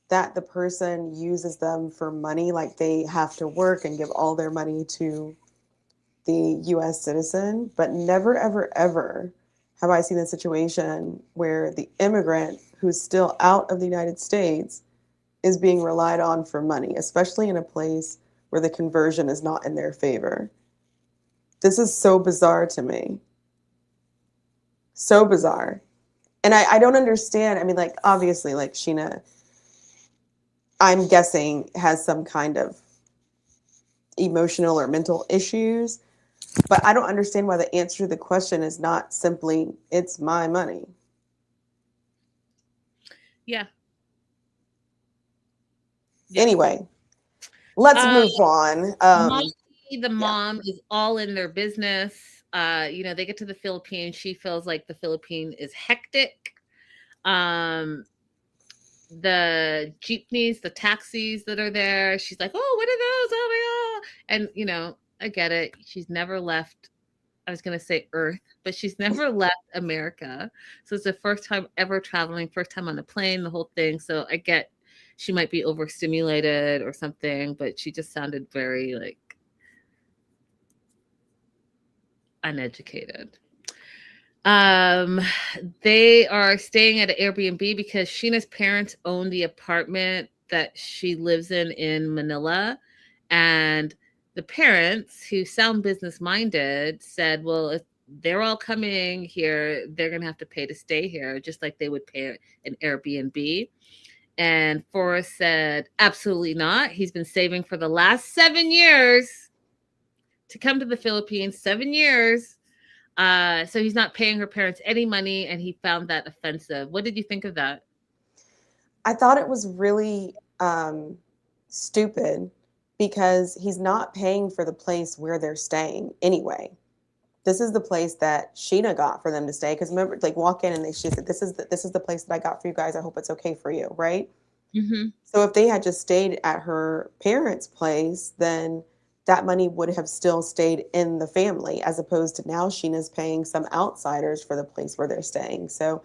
that the person uses them for money, like they have to work and give all their money to the US citizen, but never, ever, ever have I seen a situation where the immigrant who's still out of the United States is being relied on for money, especially in a place where the conversion is not in their favor. This is so bizarre to me. So bizarre. And I don't understand. I mean, like, obviously, like, Sheena, I'm guessing, has some kind of emotional or mental issues. But I don't understand why the answer to the question is not simply, it's my money. Yeah. Anyway, let's move on. Molly, the mom, is all in their business. They get to the Philippines. She feels like the Philippines is hectic. The jeepneys, the taxis that are there, she's like, oh, what are those? Oh my God. And, I get it. She's never left, I was going to say Earth, but she's never left America. So it's the first time ever traveling, first time on a plane, the whole thing. So I get she might be overstimulated or something, but she just sounded very like uneducated. They are staying at an Airbnb because Sheena's parents own the apartment that she lives in Manila. And the parents, who sound business minded, said, well, if they're all coming here, they're going to have to pay to stay here, just like they would pay an Airbnb. And Forrest said, absolutely not. He's been saving for the last 7 years to come to the Philippines, 7 years. So he's not paying her parents any money, and he found that offensive. What did you think of that? I thought it was really stupid because he's not paying for the place where they're staying anyway. This is the place that Sheena got for them to stay. Because remember, like, walk in and she said, this is the place that I got for you guys. I hope it's okay for you, right? Mm-hmm. So if they had just stayed at her parents' place, then that money would have still stayed in the family, as opposed to now Sheena's paying some outsiders for the place where they're staying. So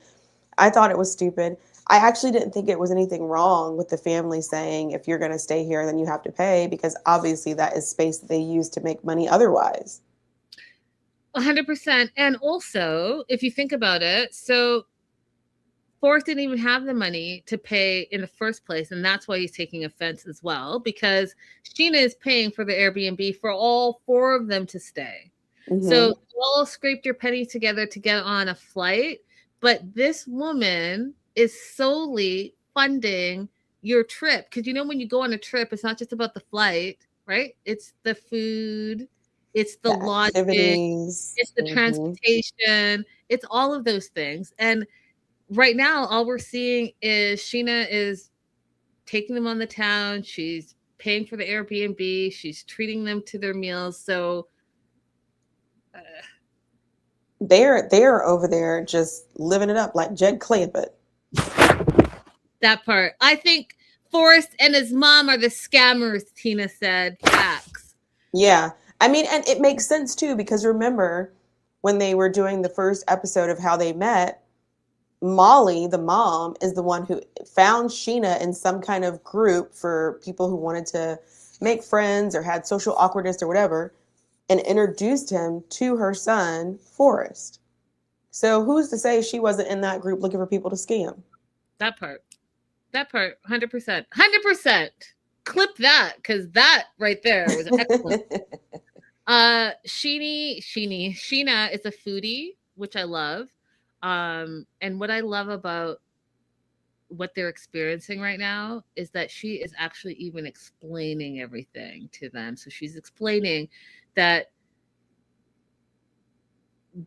I thought it was stupid. I actually didn't think it was anything wrong with the family saying, if you're going to stay here, then you have to pay, because obviously that is space that they use to make money otherwise. 100%. And also, if you think about it, so Forrest didn't even have the money to pay in the first place. And that's why he's taking offense as well, because Sheena is paying for the Airbnb for all 4 of them to stay. Mm-hmm. So you all scraped your pennies together to get on a flight. But this woman is solely funding your trip. Because when you go on a trip, it's not just about the flight, right? It's the food, it's the lodging, it's the transportation, it's all of those things. And right now, all we're seeing is Sheena is taking them on the town. She's paying for the Airbnb. She's treating them to their meals. So they're over there just living it up like Jed Clampett. That part. I think Forrest and his mom are the scammers, Tina said. Facts. Yeah. I mean, and it makes sense too, because remember when they were doing the first episode of how they met, Molly, the mom, is the one who found Sheena in some kind of group for people who wanted to make friends or had social awkwardness or whatever, and introduced him to her son, Forrest. So who's to say she wasn't in that group looking for people to scam? That part, 100%. 100%. Clip that, because that right there was excellent. Sheena is a foodie, which I love. And what I love about what they're experiencing right now is that she is actually even explaining everything to them. So she's explaining that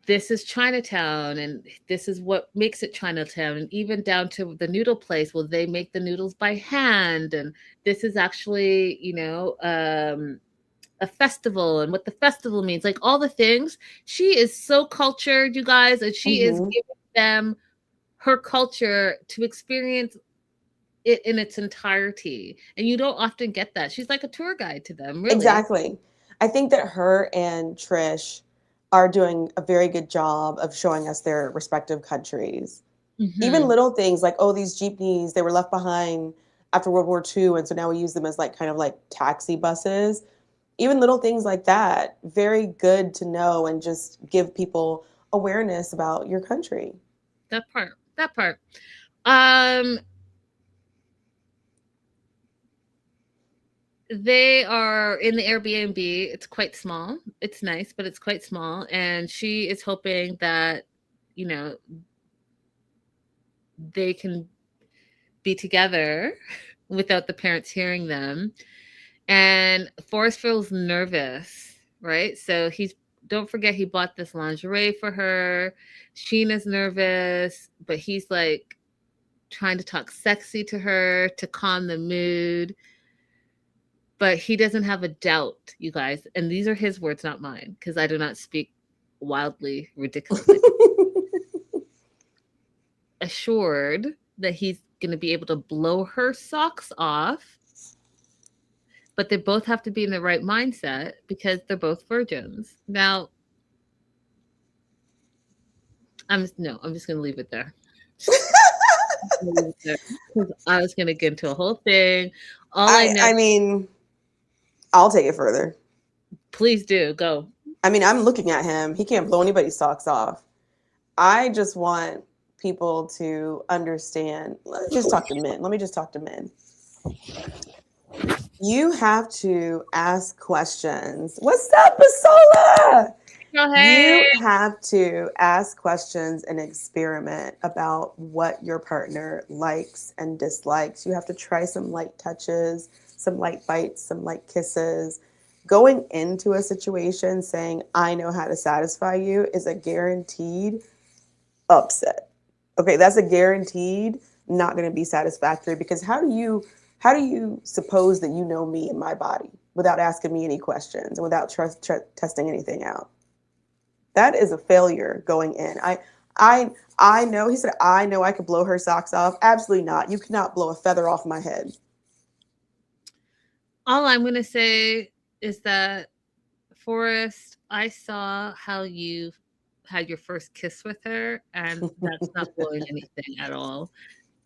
this is Chinatown and this is what makes it Chinatown. And even down to the noodle place, well, they make the noodles by hand. And this is actually, a festival and what the festival means, like all the things. She is so cultured, you guys, and she is Mhm. giving them her culture to experience it in its entirety. And you don't often get that. She's like a tour guide to them, really. Exactly. I think that her and Trish are doing a very good job of showing us their respective countries. Even Hmm. little things like, oh, these jeepneys, they were left behind after World War II, and so now we use them as like kind of like taxi buses. Even little things like that, very good to know and just give people awareness about your country. That part. That part. Um, they are in the Airbnb. It's quite small. It's nice, but it's quite small. And she is hoping that, you know, they can be together without the parents hearing them. And Forrest feels nervous, right? So he's don't forget he bought this lingerie for her. Sheena's nervous, but he's like trying to talk sexy to her to calm the mood. But he doesn't have a doubt, you guys. And these are his words, not mine, because I do not speak wildly, ridiculously. Assured that he's going to be able to blow her socks off, but they both have to be in the right mindset because they're both virgins. Now, I'm just going to leave it there. Because I was going to get into a whole thing. All I know, I mean, I'll take it further. please do go. I mean, I'm looking at him. He can't blow anybody's socks off. I just want people to understand. Let me just talk to men. Let me just talk to men. You have to ask questions. What's up, Basola? Oh, hey. You have to ask questions and experiment about what your partner likes and dislikes. You have to try some light touches, some light bites, some light kisses. Going into a situation saying, I know how to satisfy you is a guaranteed upset. Okay, that's a guaranteed not going to be satisfactory because how do you suppose that you know me and my body without asking me any questions and without testing anything out? That is a failure going in. I know. He said, I know I could blow her socks off. Absolutely not. You cannot blow a feather off my head. All I'm going to say is that, Forrest, I saw how you had your first kiss with her, and that's not blowing anything at all.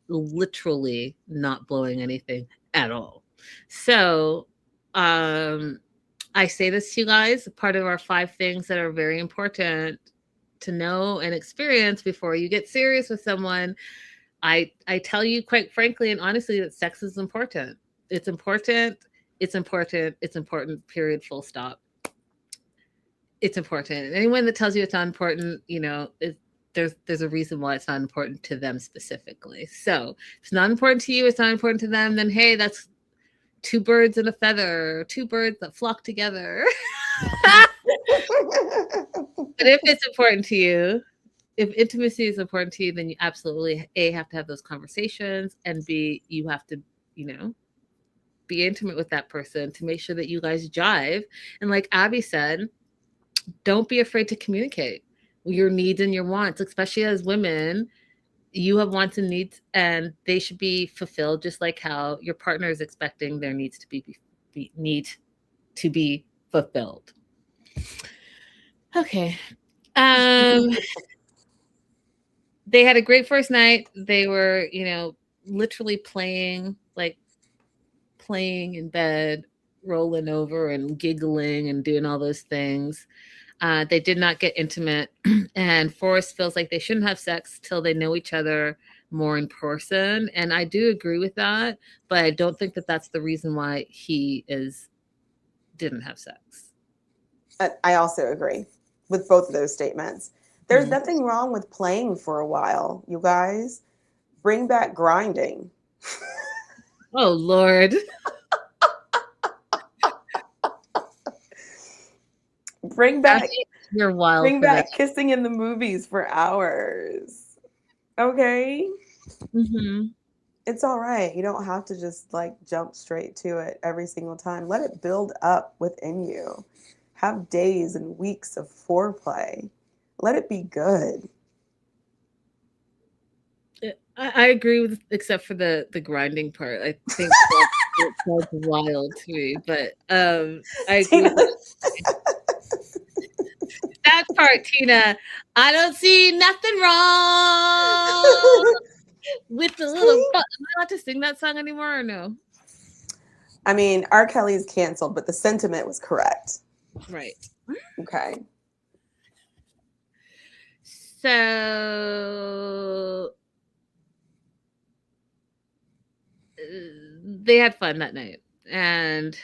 Literally not blowing anything at all. So, um, I say this to you guys, part of our 5 things that are very important to know and experience before you get serious with someone. I tell you quite frankly and honestly that sex is important. It's important. It's important. It's important. Period. Full stop. It's important. Anyone that tells you it's not important, there's a reason why it's not important to them specifically. So if it's not important to you, it's not important to them, then hey, that's two birds and a feather, two birds that flock together. But if it's important to you, if intimacy is important to you, then you absolutely A, have to have those conversations, and B, you have to, you know, be intimate with that person to make sure that you guys jive. And like Abby said, don't be afraid to communicate your needs and your wants, especially as women. You have wants and needs, and they should be fulfilled just like how your partner is expecting their needs to need to be fulfilled. Okay. Um, they had a great first night. They were, literally playing in bed, rolling over and giggling and doing all those things. They did not get intimate, and Forrest feels like they shouldn't have sex till they know each other more in person. And I do agree with that, but I don't think that that's the reason why didn't have sex. I also agree with both of those statements. There's nothing wrong with playing for a while, you guys. Bring back grinding. Oh Lord. Bring back You're wild for that. kissing in the movies for hours. Okay? Mm-hmm. It's all right. You don't have to just like jump straight to it every single time. Let it build up within you. Have days and weeks of foreplay. Let it be good. I agree with, except for the grinding part. I think that's wild to me, but I agree Tina, with that part, Tina. I don't see nothing wrong with the little butt. Am I allowed to sing that song anymore or no? I mean, R. Kelly's canceled, but the sentiment was correct. Right. Okay. So they had fun that night. And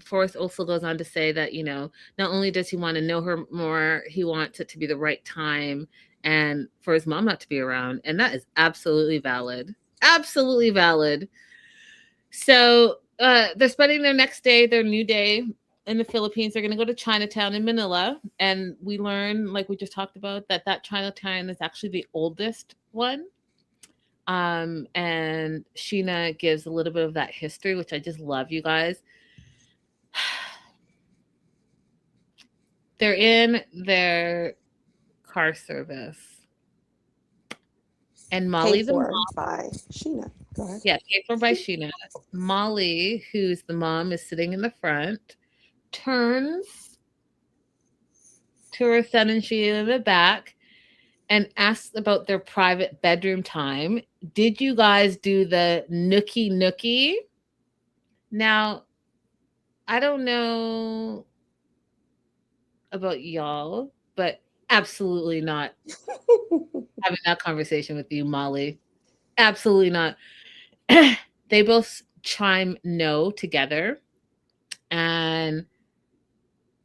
Forrest also goes on to say that, you know, not only does he want to know her more, he wants it to be the right time and for his mom not to be around. And that is absolutely valid. Absolutely valid. So they're spending their next day, their new day in the Philippines. They're going to go to Chinatown in Manila. And we learn, like we just talked about, that Chinatown is actually the oldest one. And Sheena gives a little bit of that history, which I just love, you guys. They're in their car service. And Molly, Paid the for mom, by Sheena. Go ahead. yeah, paid for by Sheena. Molly, who's the mom, is sitting in the front, turns to her son and Sheena in the back and asks about their private bedroom time. Did you guys do the nookie nookie? Now, I don't know about y'all, but absolutely not having that conversation with you, Molly. Absolutely not. They both chime no together. And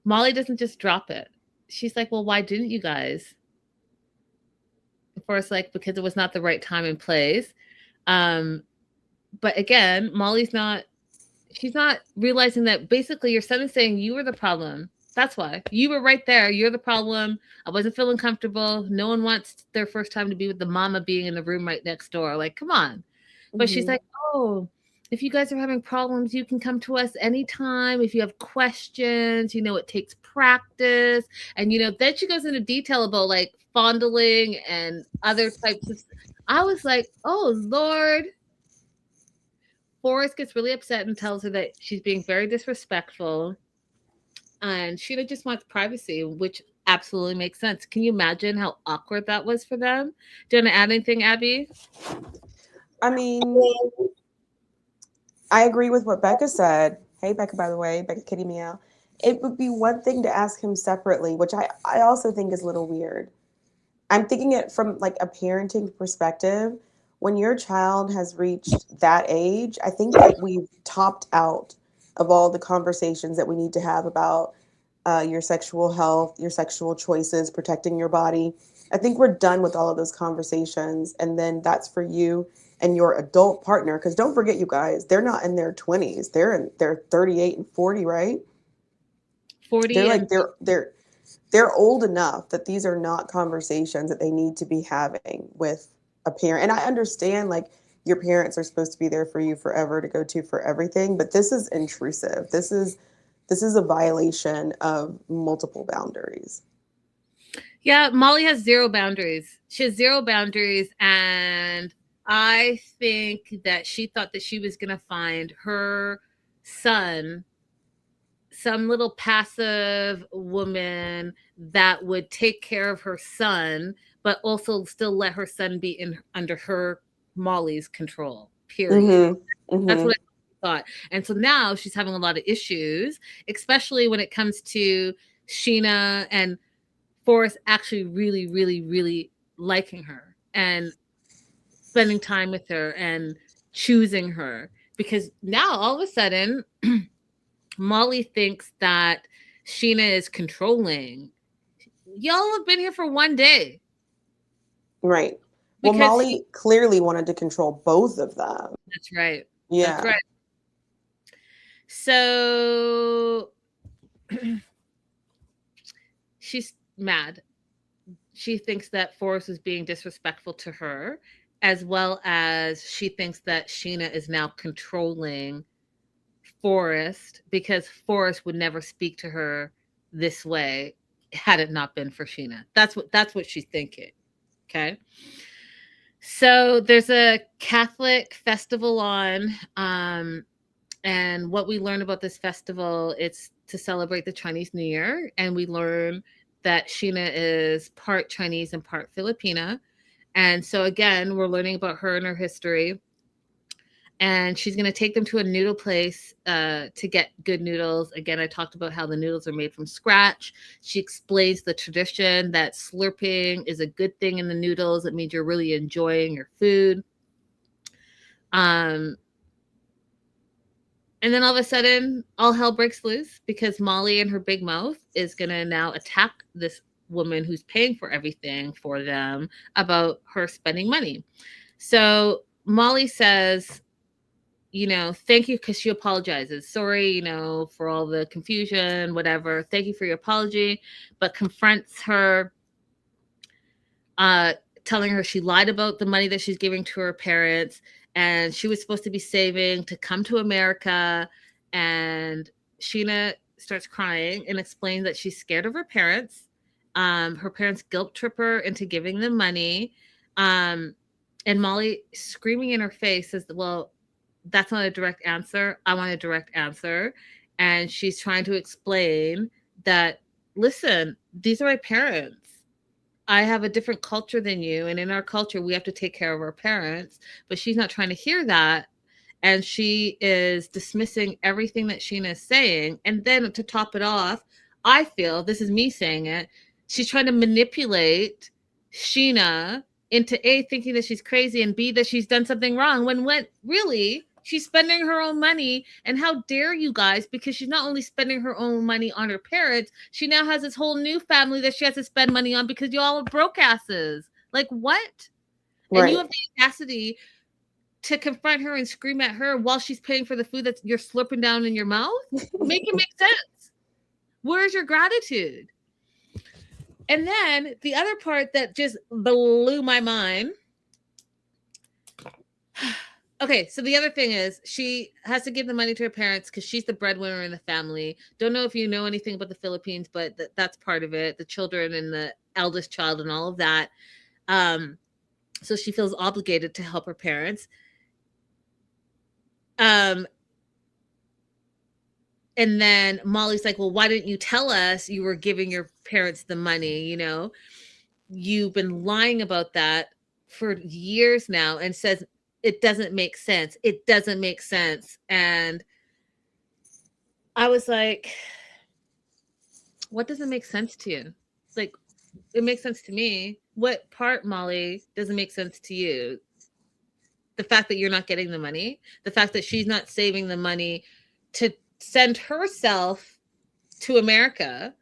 Molly doesn't just drop it. She's like, well, why didn't you guys? Of course, like, because it was not the right time and place. But again, she's not realizing that basically your son is saying you were the problem. That's why. You were right there. You're the problem. I wasn't feeling comfortable. No one wants their first time to be with the mama being in the room right next door. Like, come on. But she's like, oh, if you guys are having problems, you can come to us anytime. If you have questions, it takes practice. And, then she goes into detail about like fondling and other types of. I was like, oh, Lord. Forrest gets really upset and tells her that she's being very disrespectful. And Sheena just wants privacy, which absolutely makes sense. Can you imagine how awkward that was for them? Do you want to add anything, Abby? I mean, I agree with what Becca said. Hey, Becca, by the way, Becca Kitty Meow. It would be one thing to ask him separately, which I also think is a little weird. I'm thinking it from like a parenting perspective. When your child has reached that age, I think that we've topped out of all the conversations that we need to have about your sexual health, your sexual choices, protecting your body. I think we're done with all of those conversations. And then that's for you and your adult partner. Because don't forget, you guys, they're not in their 20s. They're in their 38 and 40, right? 40. They're like they're old enough that these are not conversations that they need to be having with a parent. And I understand like your parents are supposed to be there for you forever to go to for everything, but this is intrusive. This is a violation of multiple boundaries. Yeah, Molly has zero boundaries. She has zero boundaries, and I think that she thought that she was going to find her son some little passive woman that would take care of her son, but also still let her son be under her Molly's control. Period. Mm-hmm. Mm-hmm. That's what I thought. And so now she's having a lot of issues, especially when it comes to Sheena and Forrest actually really, really, really liking her and spending time with her and choosing her. Because now all of a sudden Molly thinks that Sheena is controlling. y'all have been here for one day. Right. Well, Because Molly clearly wanted to control both of them. that's right. Yeah. That's right. So she's mad. She thinks that Forrest is being disrespectful to her, as well as she thinks that Sheena is now controlling Forrest because Forrest would never speak to her this way had it not been for Sheena. That's what she's thinking. Okay. So there's a Catholic festival on, and what we learn about this festival, it's to celebrate the Chinese New Year, and we learn that Sheena is part Chinese and part Filipina. And so again, we're learning about her and her history. And she's going to take them to a noodle place to get good noodles. Again, I talked about how the noodles are made from scratch. She explains the tradition that slurping is a good thing in the noodles. It means you're really enjoying your food. And then all of a sudden, all hell breaks loose because Molly and her big mouth is going to now attack this woman who's paying for everything for them about her spending money. So Molly says, thank you, because she apologizes. Sorry, for all the confusion, whatever. Thank you for your apology, but confronts her, telling her she lied about the money that she's giving to her parents, and she was supposed to be saving to come to America. And Sheena starts crying and explains that she's scared of her parents. Her parents guilt trip her into giving them money. And Molly, screaming in her face, says, well, that's not a direct answer. I want a direct answer. And she's trying to explain that, listen, these are my parents. I have a different culture than you. And in our culture, we have to take care of our parents. But she's not trying to hear that. And she is dismissing everything that Sheena is saying. And then to top it off, I feel, this is me saying it, she's trying to manipulate Sheena into A, thinking that she's crazy, and B, that she's done something wrong, when really she's spending her own money. And how dare you guys, because she's not only spending her own money on her parents, she now has this whole new family that she has to spend money on because y'all are broke asses. Like, what? Right. And you have the audacity to confront her and scream at her while she's paying for the food that you're slurping down in your mouth? Make it make sense. Where's your gratitude? And then the other part that just blew my mind. Okay, so the other thing is she has to give the money to her parents because she's the breadwinner in the family. Don't know if you know anything about the Philippines, but that's part of it. The children and the eldest child and all of that. So she feels obligated to help her parents. And then Molly's like, well, why didn't you tell us you were giving your parents the money? You've been lying about that for years now, and says, it doesn't make sense. It doesn't make sense. And I was like, what doesn't make sense to you? Like, it makes sense to me. What part, Molly, doesn't make sense to you? The fact that you're not getting the money, the fact that she's not saving the money to send herself to America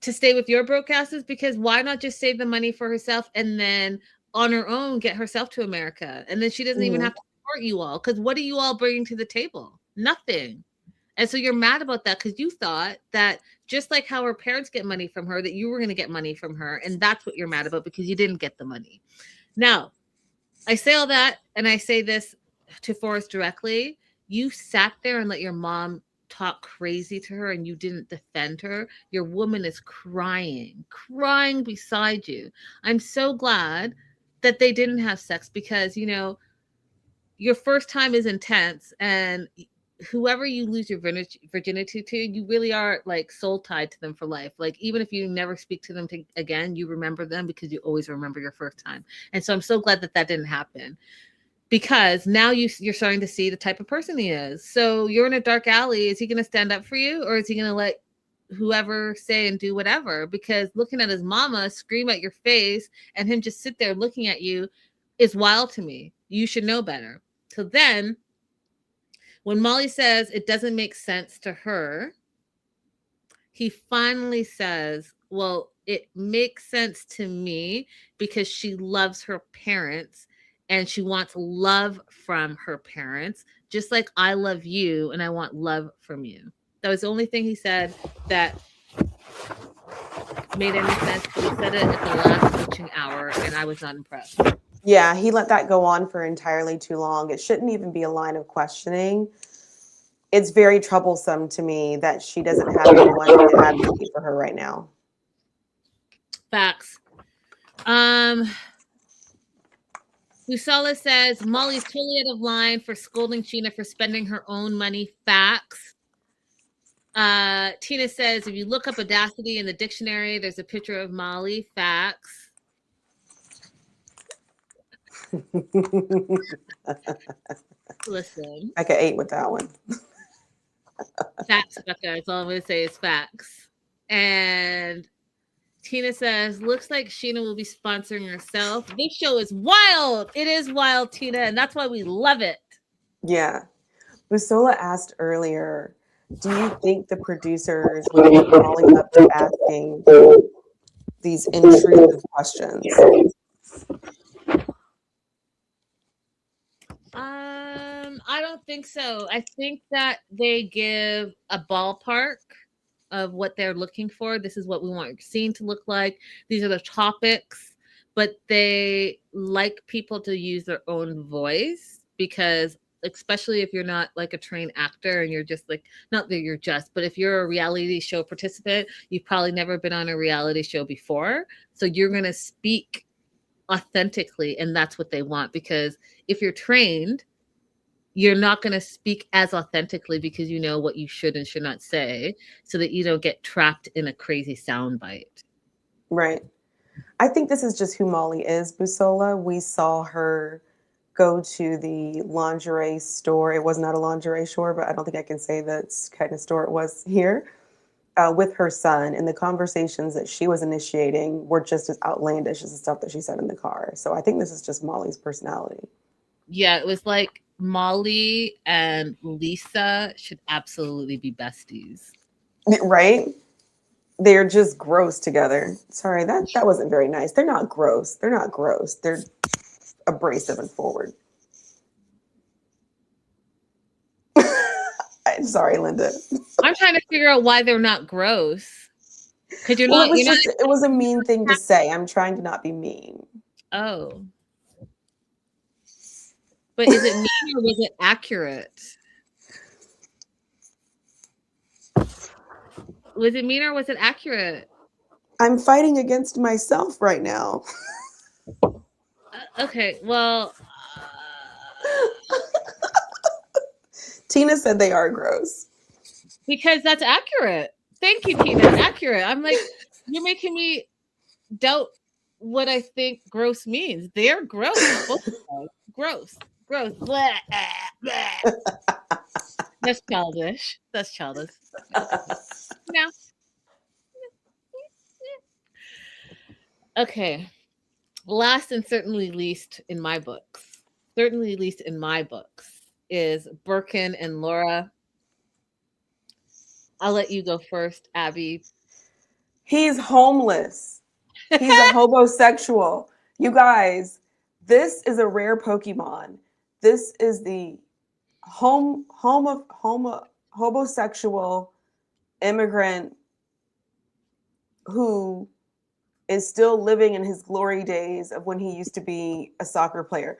to stay with your broke asses, because why not just save the money for herself and then on her own get herself to America? And then she doesn't even have to support you all, because what are you all bringing to the table? Nothing. And so you're mad about that because you thought that just like how her parents get money from her, that you were going to get money from her. And that's what you're mad about, because you didn't get the money. Now, I say all that, and I say this to Forrest directly. You sat there and let your mom talk crazy to her, and you didn't defend her. Your woman is crying beside you. I'm so glad that they didn't have sex, because, your first time is intense, and whoever you lose your virginity to, you really are like soul tied to them for life. Like, even if you never speak to them again, you remember them because you always remember your first time. And so I'm so glad that didn't happen, because now you're starting to see the type of person he is. So you're in a dark alley. Is he going to stand up for you, or is he going to let whoever say and do whatever? Because looking at his mama scream at your face and him just sit there looking at you is wild to me. You should know better. So then when Molly says it doesn't make sense to her, he finally says, well, it makes sense to me because she loves her parents and she wants love from her parents, just like I love you and I want love from you. That was the only thing he said that made any sense. But he said it at the last coaching hour, and I was not impressed. Yeah, he let that go on for entirely too long. It shouldn't even be a line of questioning. It's very troublesome to me that she doesn't have anyone to advocate for her right now. Facts. Lusala says Molly's totally out of line for scolding Sheena for spending her own money. Facts. Tina says if you look up audacity in the dictionary, there's a picture of Molly. Facts. Listen. I could 8 with that one. Facts, Becca. That's all I'm going to say is facts. And Tina says, looks like Sheena will be sponsoring herself. This show is wild. It is wild, Tina, and that's why we love it. Yeah. Busola asked earlier, do you think the producers would be calling up to asking these intrusive questions? I don't think so. I think that they give a ballpark of what they're looking for. This is what we want your scene to look like. These are the topics, but they like people to use their own voice because especially if you're not like a trained actor and you're just like, not that you're just, but if you're a reality show participant, you've probably never been on a reality show before. So you're going to speak authentically, and that's what they want, because if you're trained, you're not going to speak as authentically because you know what you should and should not say, so that you don't get trapped in a crazy soundbite. Right. I think this is just who Molly is, Busola. We saw her go to the lingerie store. It was not a lingerie store, but I don't think I can say that's kind of store it was here, with her son. And the conversations that she was initiating were just as outlandish as the stuff that she said in the car. So I think this is just Molly's personality. Yeah, it was like Molly and Lisa should absolutely be besties. Right? They're just gross together. Sorry, that wasn't very nice. They're not gross. They're not gross. They're abrasive and forward. I'm sorry, Linda. I'm trying to figure out why they're not gross. Because Well, it was a mean thing to say. I'm trying to not be mean. Oh. But is it mean or was it accurate? Was it mean or was it accurate? I'm fighting against myself right now. Okay, well. Tina said they are gross. Because that's accurate. Thank you, Tina. Accurate. I'm like, you're making me doubt what I think gross means. They're gross. Both of them. Gross. Gross. Blah, blah. That's childish. That's childish. No. Okay. Last and certainly least in my books, is Birkin and Laura. I'll let you go first, Abby. He's homeless. He's a homosexual. You guys, this is a rare Pokemon. This is the homosexual immigrant who is still living in his glory days of when he used to be a soccer player.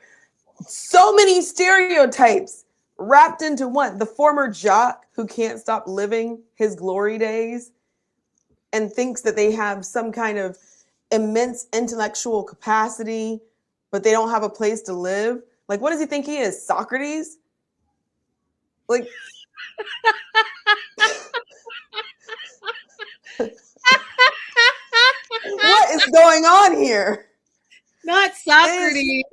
So many stereotypes wrapped into one. The former jock who can't stop living his glory days and thinks that they have some kind of immense intellectual capacity, but they don't have a place to live. Like, what does he think he is, Socrates? Like, what is going on here? Not Socrates.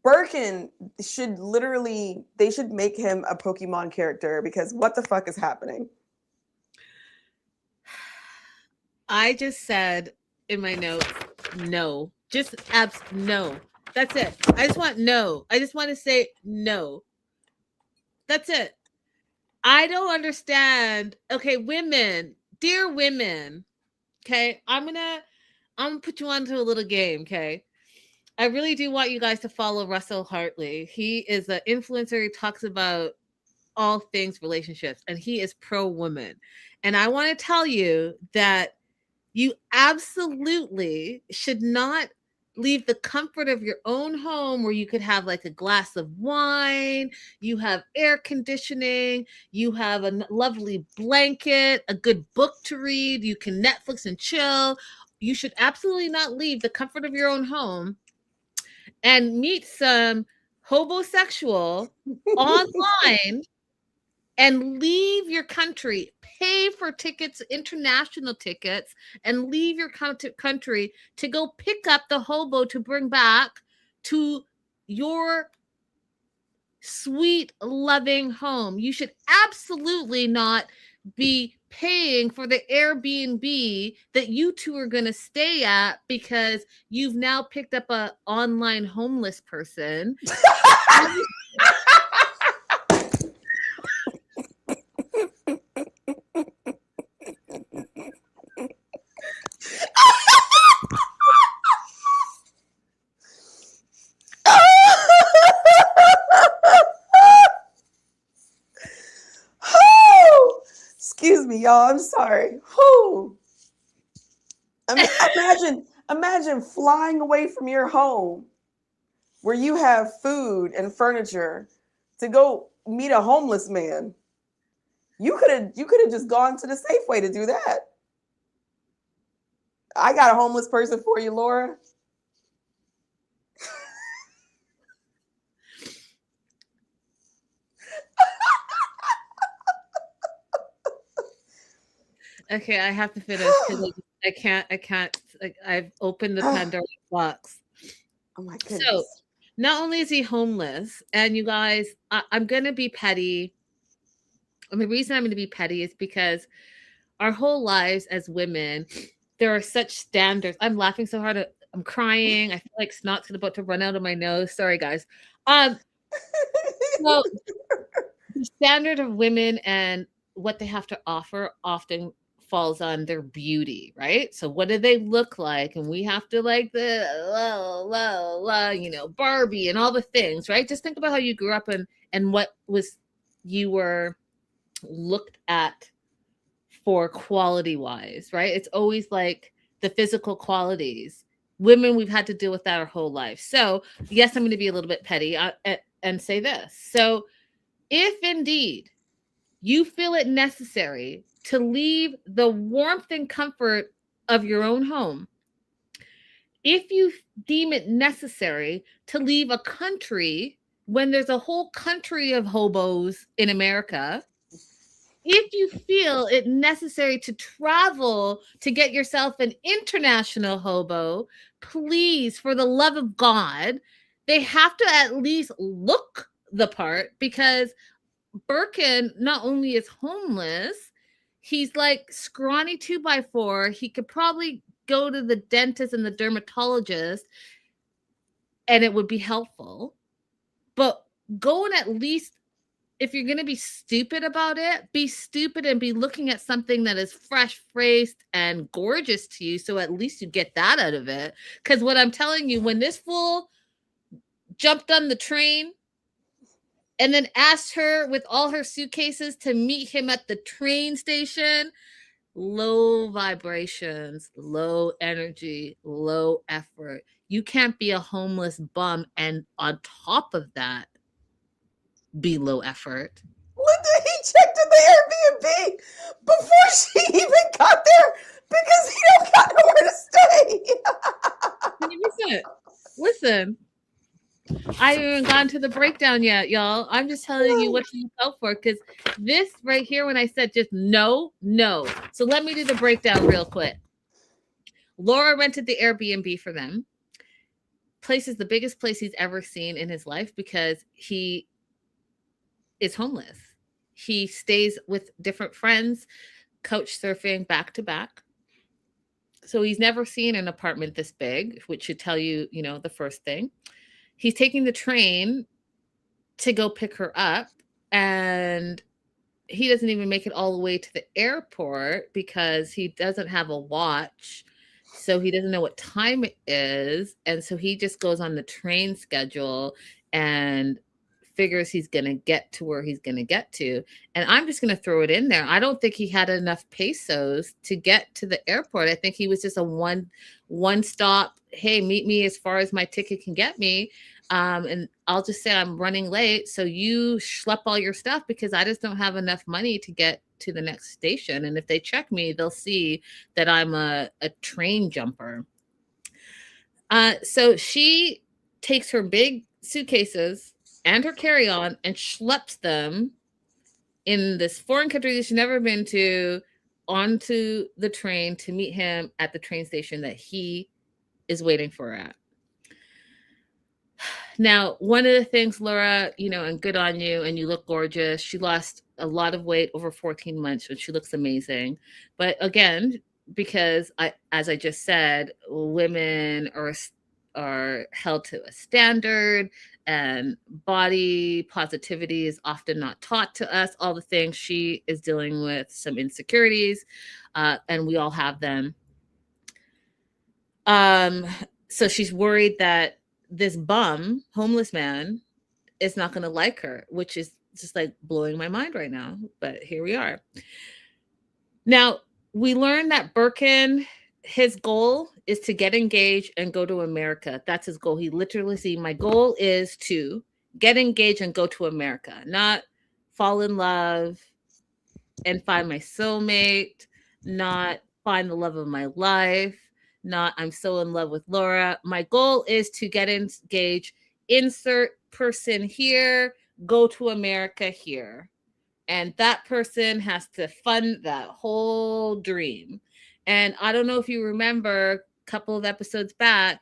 Birkin should literally, they should make him a Pokemon character, because what the fuck is happening? I just said in my notes, no. Just no. That's it. I just want no. I just want to say no. That's it. I don't understand. Okay, women, dear women, Okay, I'm gonna put you onto a little game. Okay, I really do want you guys to follow Russell Hartley. He is an influencer. He talks about all things relationships, and he is pro woman. And I want to tell you that you absolutely should not leave the comfort of your own home where you could have like a glass of wine, you have air conditioning, you have a lovely blanket, a good book to read, you can Netflix and chill. You should absolutely not leave the comfort of your own home and meet some homosexual online and leave your country, pay for tickets, international tickets, and leave your country to go pick up the hobo to bring back to your sweet, loving home. You should absolutely not be paying for the Airbnb that you two are going to stay at because you've now picked up a online homeless person. Excuse me, y'all. I'm sorry. Whew. Imagine flying away from your home where you have food and furniture to go meet a homeless man. You could have just gone to the Safeway to do that. I got a homeless person for you, Laura. Okay, I have to finish because I can't. I've opened the Pandora's box. Oh my goodness. So, not only is he homeless, and you guys, I'm going to be petty. And the reason I'm going to be petty is because our whole lives as women, there are such standards. I'm laughing so hard. I'm crying. I feel like snot's about to run out of my nose. Sorry, guys. So the standard of women and what they have to offer often falls on their beauty, right? So what do they look like? And we have to like the Barbie and all the things, right? Just think about how you grew up and what was you were looked at for quality wise, right? It's always like the physical qualities. Women, we've had to deal with that our whole life. So yes, I'm going to be a little bit petty and say this. So if indeed you feel it necessary to leave the warmth and comfort of your own home, if you deem it necessary to leave a country when there's a whole country of hobos in America, if you feel it necessary to travel to get yourself an international hobo, please, for the love of God, they have to at least look the part because Birkin not only is homeless, he's like scrawny 2x4. He could probably go to the dentist and the dermatologist and it would be helpful. But go and at least, if you're going to be stupid about it, be stupid and be looking at something that is fresh faced and gorgeous to you. So at least you get that out of it. Because what I'm telling you, when this fool jumped on the train and then asked her with all her suitcases to meet him at the train station, low vibrations, low energy, low effort. You can't be a homeless bum and on top of that, be low effort. Linda, he checked in the Airbnb before she even got there because he don't got nowhere to stay. Listen. I haven't even gone to the breakdown yet, y'all. I'm just telling you what to look out for because this right here, when I said just no. So let me do the breakdown real quick. Laura rented the Airbnb for them. Place is the biggest place he's ever seen in his life because he is homeless. He stays with different friends, couch surfing back to back. So he's never seen an apartment this big, which should tell you, the first thing. He's taking the train to go pick her up. And he doesn't even make it all the way to the airport because he doesn't have a watch. So he doesn't know what time it is. And so he just goes on the train schedule and figures he's going to get to where he's going to get to. And I'm just going to throw it in there. I don't think he had enough pesos to get to the airport. I think he was just a one stop. Hey, meet me as far as my ticket can get me. And I'll just say I'm running late. So you schlep all your stuff because I just don't have enough money to get to the next station. And if they check me, they'll see that I'm a train jumper. So she takes her big suitcases and her carry-on and schleps them in this foreign country that she's never been to onto the train to meet him at the train station that he is waiting for her at. Now, one of the things, Laura, and good on you, and you look gorgeous. She lost a lot of weight over 14 months, and she looks amazing. But again, because as I just said, women are held to a standard, and body positivity is often not taught to us. All the things, she is dealing with some insecurities, and we all have them. So she's worried that this bum, homeless man, is not going to like her, which is just like blowing my mind right now. But here we are. Now, we learned that Birkin, his goal is to get engaged and go to America. That's his goal. He literally said, my goal is to get engaged and go to America, not fall in love and find my soulmate, not find the love of my life, not I'm so in love with Laura. My goal is to get engaged, insert person here, go to America here. And that person has to fund that whole dream. And I don't know if you remember a couple of episodes back,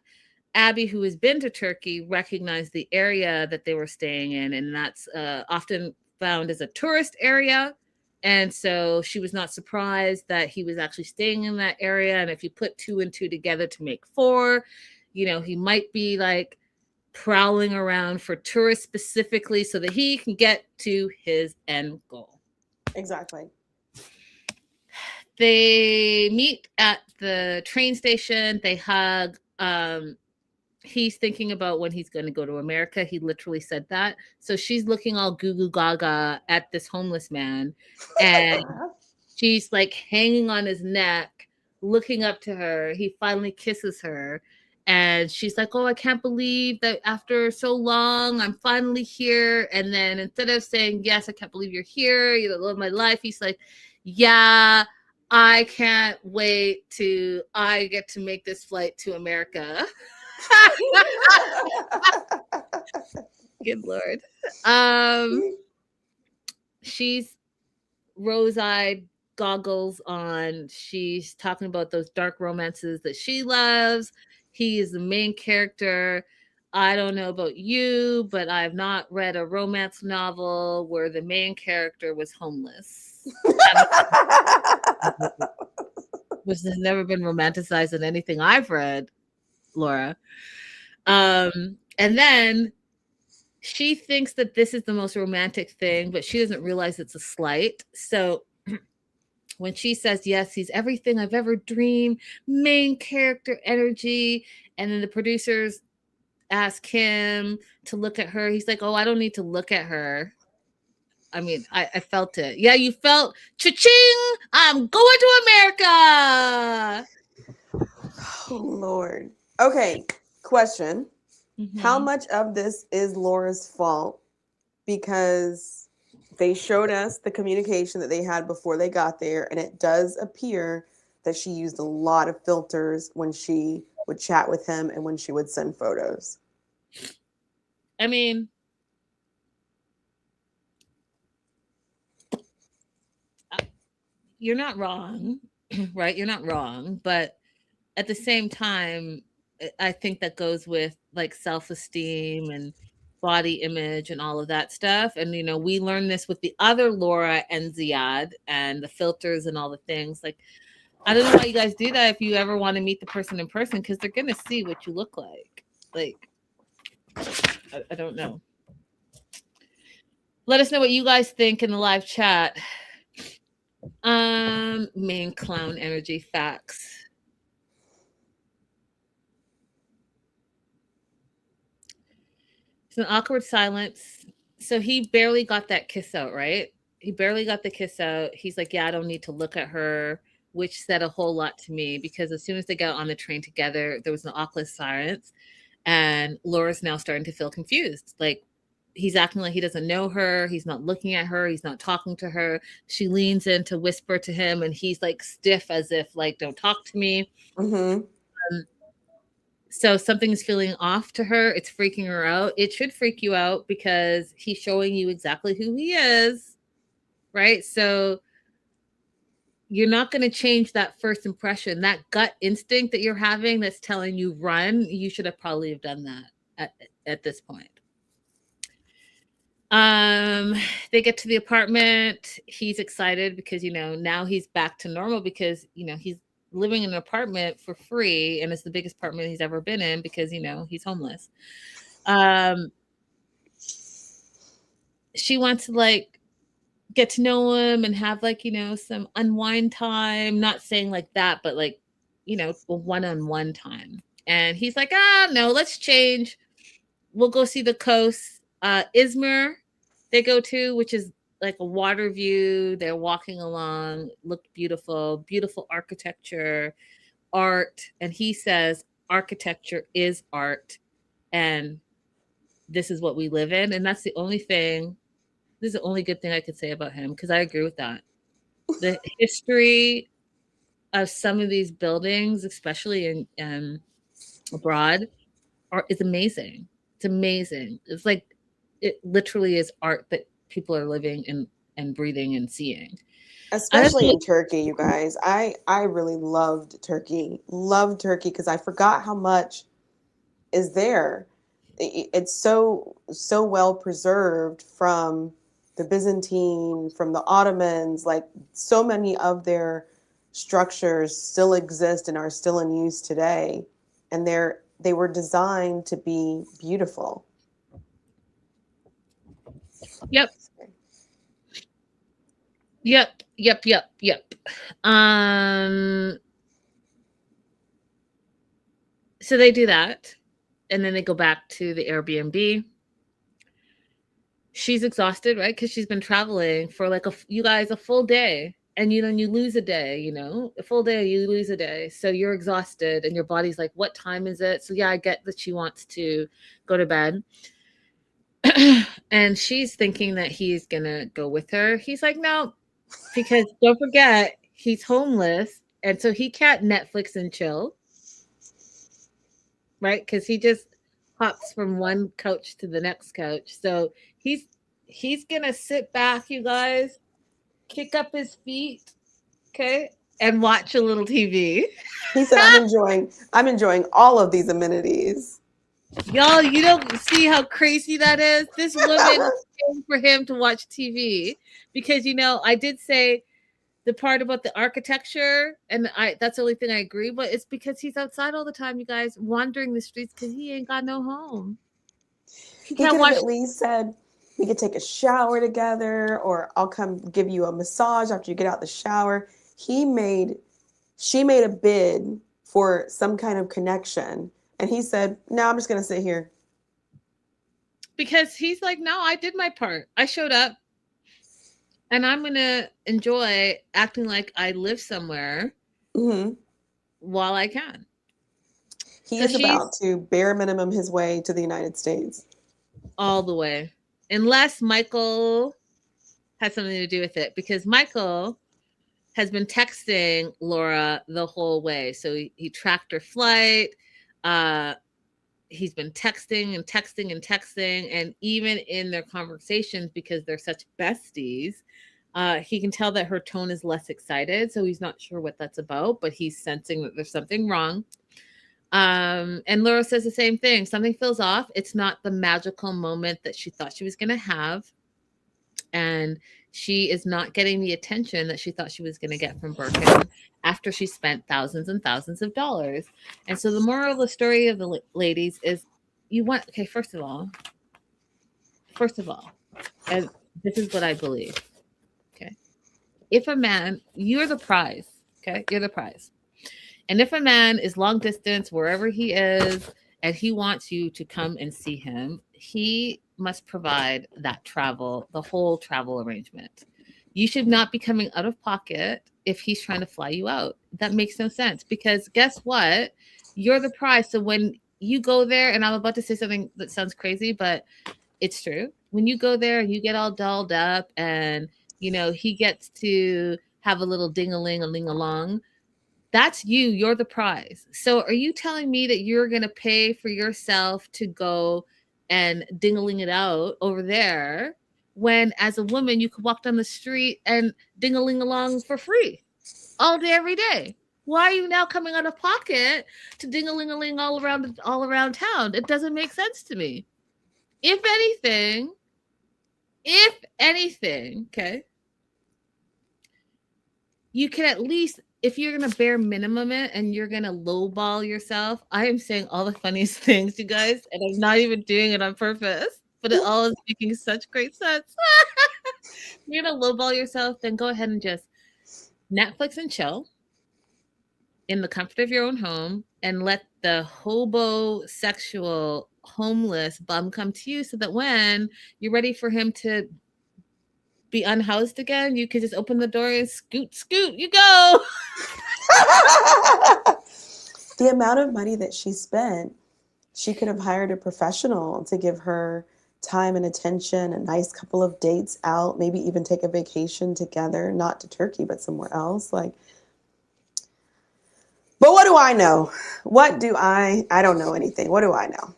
Abby, who has been to Turkey, recognized the area that they were staying in. And that's often found as a tourist area. And so she was not surprised that he was actually staying in that area. And if you put 2 and 2 together to make 4, he might be like prowling around for tourists specifically so that he can get to his end goal. Exactly. They meet at the train station. They hug. He's thinking about when he's going to go to America. He literally said that. So she's looking all goo goo gaga at this homeless man. And she's like hanging on his neck, looking up to her. He finally kisses her. And she's like, oh, I can't believe that after so long, I'm finally here. And then instead of saying, yes, I can't believe you're here, you love my life, he's like, yeah, I can't wait till I get to make this flight to America. Good Lord. She's rose-eyed, goggles on. She's talking about those dark romances that she loves. He is the main character. I don't know about you, but I've not read a romance novel where the main character was homeless. Which has never been romanticized in anything I've read, Laura. And then she thinks that this is the most romantic thing, but she doesn't realize it's a slight. So when she says, yes, he's everything I've ever dreamed, main character energy, and then the producers ask him to look at her, he's like, oh, I don't need to look at her. I mean, I felt it. Yeah, you felt cha-ching, I'm going to America. Oh, Lord. Okay, question. Mm-hmm. How much of this is Laura's fault? Because they showed us the communication that they had before they got there, and it does appear that she used a lot of filters when she would chat with him and when she would send photos. I mean, you're not wrong, right? You're not wrong, but at the same time, I think that goes with like self-esteem and body image and all of that stuff. And, we learned this with the other Laura and Ziad and the filters and all the things. Like, I don't know why you guys do that if you ever want to meet the person in person, because they're going to see what you look like. Like, I don't know. Let us know what you guys think in the live chat. Main clown energy facts. It's an awkward silence. So he barely got that kiss out, right? He barely got the kiss out. He's like, yeah, I don't need to look at her, which said a whole lot to me because as soon as they got on the train together, there was an awkward silence. And Laura's now starting to feel confused. Like, he's acting like he doesn't know her. He's not looking at her. He's not talking to her. She leans in to whisper to him, and he's like stiff as if, like, don't talk to me. Mm-hmm. So something's feeling off to her. It's freaking her out. It should freak you out because he's showing you exactly who he is, right? So you're not going to change that first impression. That gut instinct that you're having that's telling you run, you should have probably have done that at this point. They get to the apartment. He's excited because, you know, now he's back to normal because, you know, he's living in an apartment for free and it's the biggest apartment he's ever been in because, you know, he's homeless. She wants to like get to know him and have like, you know, some unwind time, not saying like that, but like, you know, one-on-one time. And he's like, no, let's change. We'll go see the coast. Izmir they go to, which is like a water view. They're walking along, looked beautiful, beautiful architecture, art. And he says, architecture is art. And this is what we live in. And that's the only thing, this is the only good thing I could say about him, because I agree with that. The history of some of these buildings, especially in abroad, is amazing. It's amazing. It's like, it literally is art that people are living and breathing and seeing. Especially in Turkey, you guys. I really loved Turkey. Loved Turkey because I forgot how much is there. It's so well preserved from the Byzantine, from the Ottomans. Like, so many of their structures still exist and are still in use today. And they were designed to be beautiful. Yep. So they do that, and then they go back to the Airbnb. She's exhausted, right? Because she's been traveling for like a full day, and you lose a day. You know, a full day, you lose a day, so you're exhausted, and your body's like, "What time is it?" So yeah, I get that she wants to go to bed. And she's thinking that he's gonna go with her. He's like, no, because don't forget, he's homeless, and so he can't Netflix and chill, right? Because he just hops from one couch to the next couch. So he's gonna sit back, you guys, kick up his feet, okay, and watch a little TV. He said, I'm enjoying all of these amenities. Y'all, you don't see how crazy that is? This woman is paying for him to watch TV because, you know, I did say the part about the architecture, and that's the only thing I agree, but it's because he's outside all the time, you guys, wandering the streets because he ain't got no home. He could have at least said, we could take a shower together, or I'll come give you a massage after you get out the shower. She made a bid for some kind of connection. And he said, no, I'm just going to sit here. Because he's like, no, I did my part. I showed up. And I'm going to enjoy acting like I live somewhere while I can. He is about to bare minimum his way to the United States. All the way. Unless Michael has something to do with it. Because Michael has been texting Laura the whole way. So he tracked her flight. He's been texting and texting and texting, and even in their conversations, because they're such besties, he can tell that her tone is less excited, so he's not sure what that's about, but he's sensing that there's something wrong. And Laura says the same thing. Something feels off. It's not the magical moment that she thought she was going to have, and she is not getting the attention that she thought she was going to get from Birkin after she spent thousands and thousands of dollars. And so the moral of the story of the ladies is, first of all, and this is what I believe. Okay. If a man, you're the prize. Okay. You're the prize. And if a man is long distance, wherever he is, and he wants you to come and see him, he must provide that travel, the whole travel arrangement. You should not be coming out of pocket if he's trying to fly you out. That makes no sense because guess what? You're the prize. So when you go there, and I'm about to say something that sounds crazy, but it's true. When you go there and you get all dolled up and, he gets to have a little ding-a-ling along, that's you. You're the prize. So are you telling me that you're going to pay for yourself to go and ding-a-ling it out over there when as a woman you could walk down the street and ding-a-ling along for free all day, every day? Why are you now coming out of pocket to ding-a-ling-a-ling all around town? It doesn't make sense to me. If anything, okay, you can at least, if you're going to bare minimum it and you're going to lowball yourself, I am saying all the funniest things, you guys, and I'm not even doing it on purpose, but it all is making such great sense. You're going to lowball yourself, then go ahead and just Netflix and chill in the comfort of your own home and let the sexual homeless bum come to you so that when you're ready for him to be unhoused again, you can just open the door and scoot, you go. The amount of money that she spent, she could have hired a professional to give her time and attention, a nice couple of dates out, maybe even take a vacation together, not to Turkey, but somewhere else. But what do I know? I don't know anything. What do I know?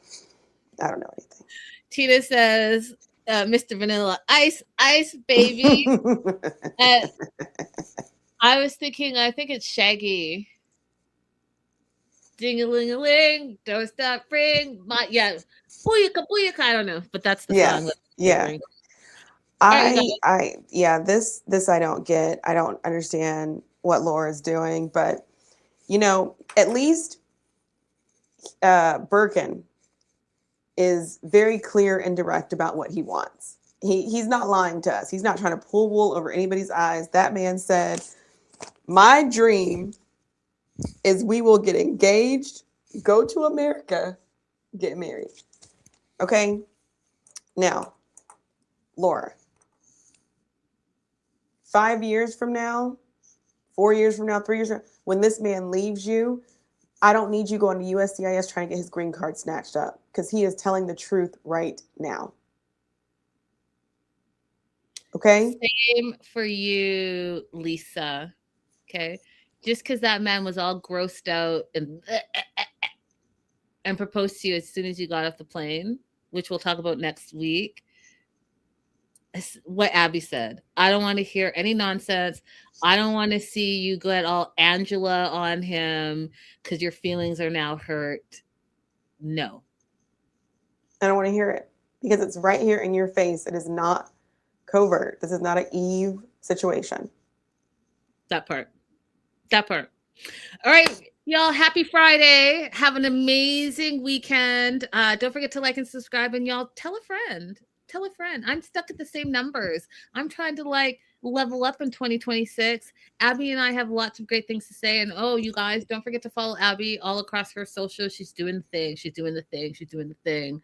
I don't know anything. Tina says, Mr. Vanilla Ice, baby. I was thinking, I think it's Shaggy. Ding-a-ling-a-ling, don't stop ring. Booyaka, booyaka. I don't know, but that's the song. Yeah. This I don't get. I don't understand what Laura's doing, but at least Birkin is very clear and direct about what he wants. He's not lying to us. He's not trying to pull wool over anybody's eyes. That man said, my dream is we will get engaged, go to America, get married. Okay? Now, Laura, 5 years from now, 4 years from now, 3 years from now, when this man leaves you, I don't need you going to USCIS trying to get his green card snatched up because he is telling the truth right now. Okay? Same for you, Lisa. Okay? Just because that man was all grossed out and proposed to you as soon as you got off the plane, which we'll talk about next week, what Abby said. I don't want to hear any nonsense. I don't want to see you get all Angela on him because your feelings are now hurt. No. I don't want to hear it because it's right here in your face. It is not covert. This is not an Eve situation. That part. All right, y'all. Happy Friday. Have an amazing weekend. Don't forget to like and subscribe, and y'all tell a friend. I'm stuck at the same numbers. I'm trying to level up in 2026. Abby and I have lots of great things to say. And you guys, don't forget to follow Abby all across her socials. She's doing the thing.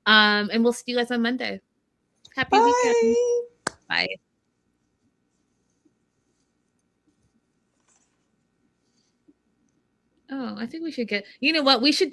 And we'll see you guys on Monday. Happy weekend. Bye. Oh, I think we should get, you know what? We should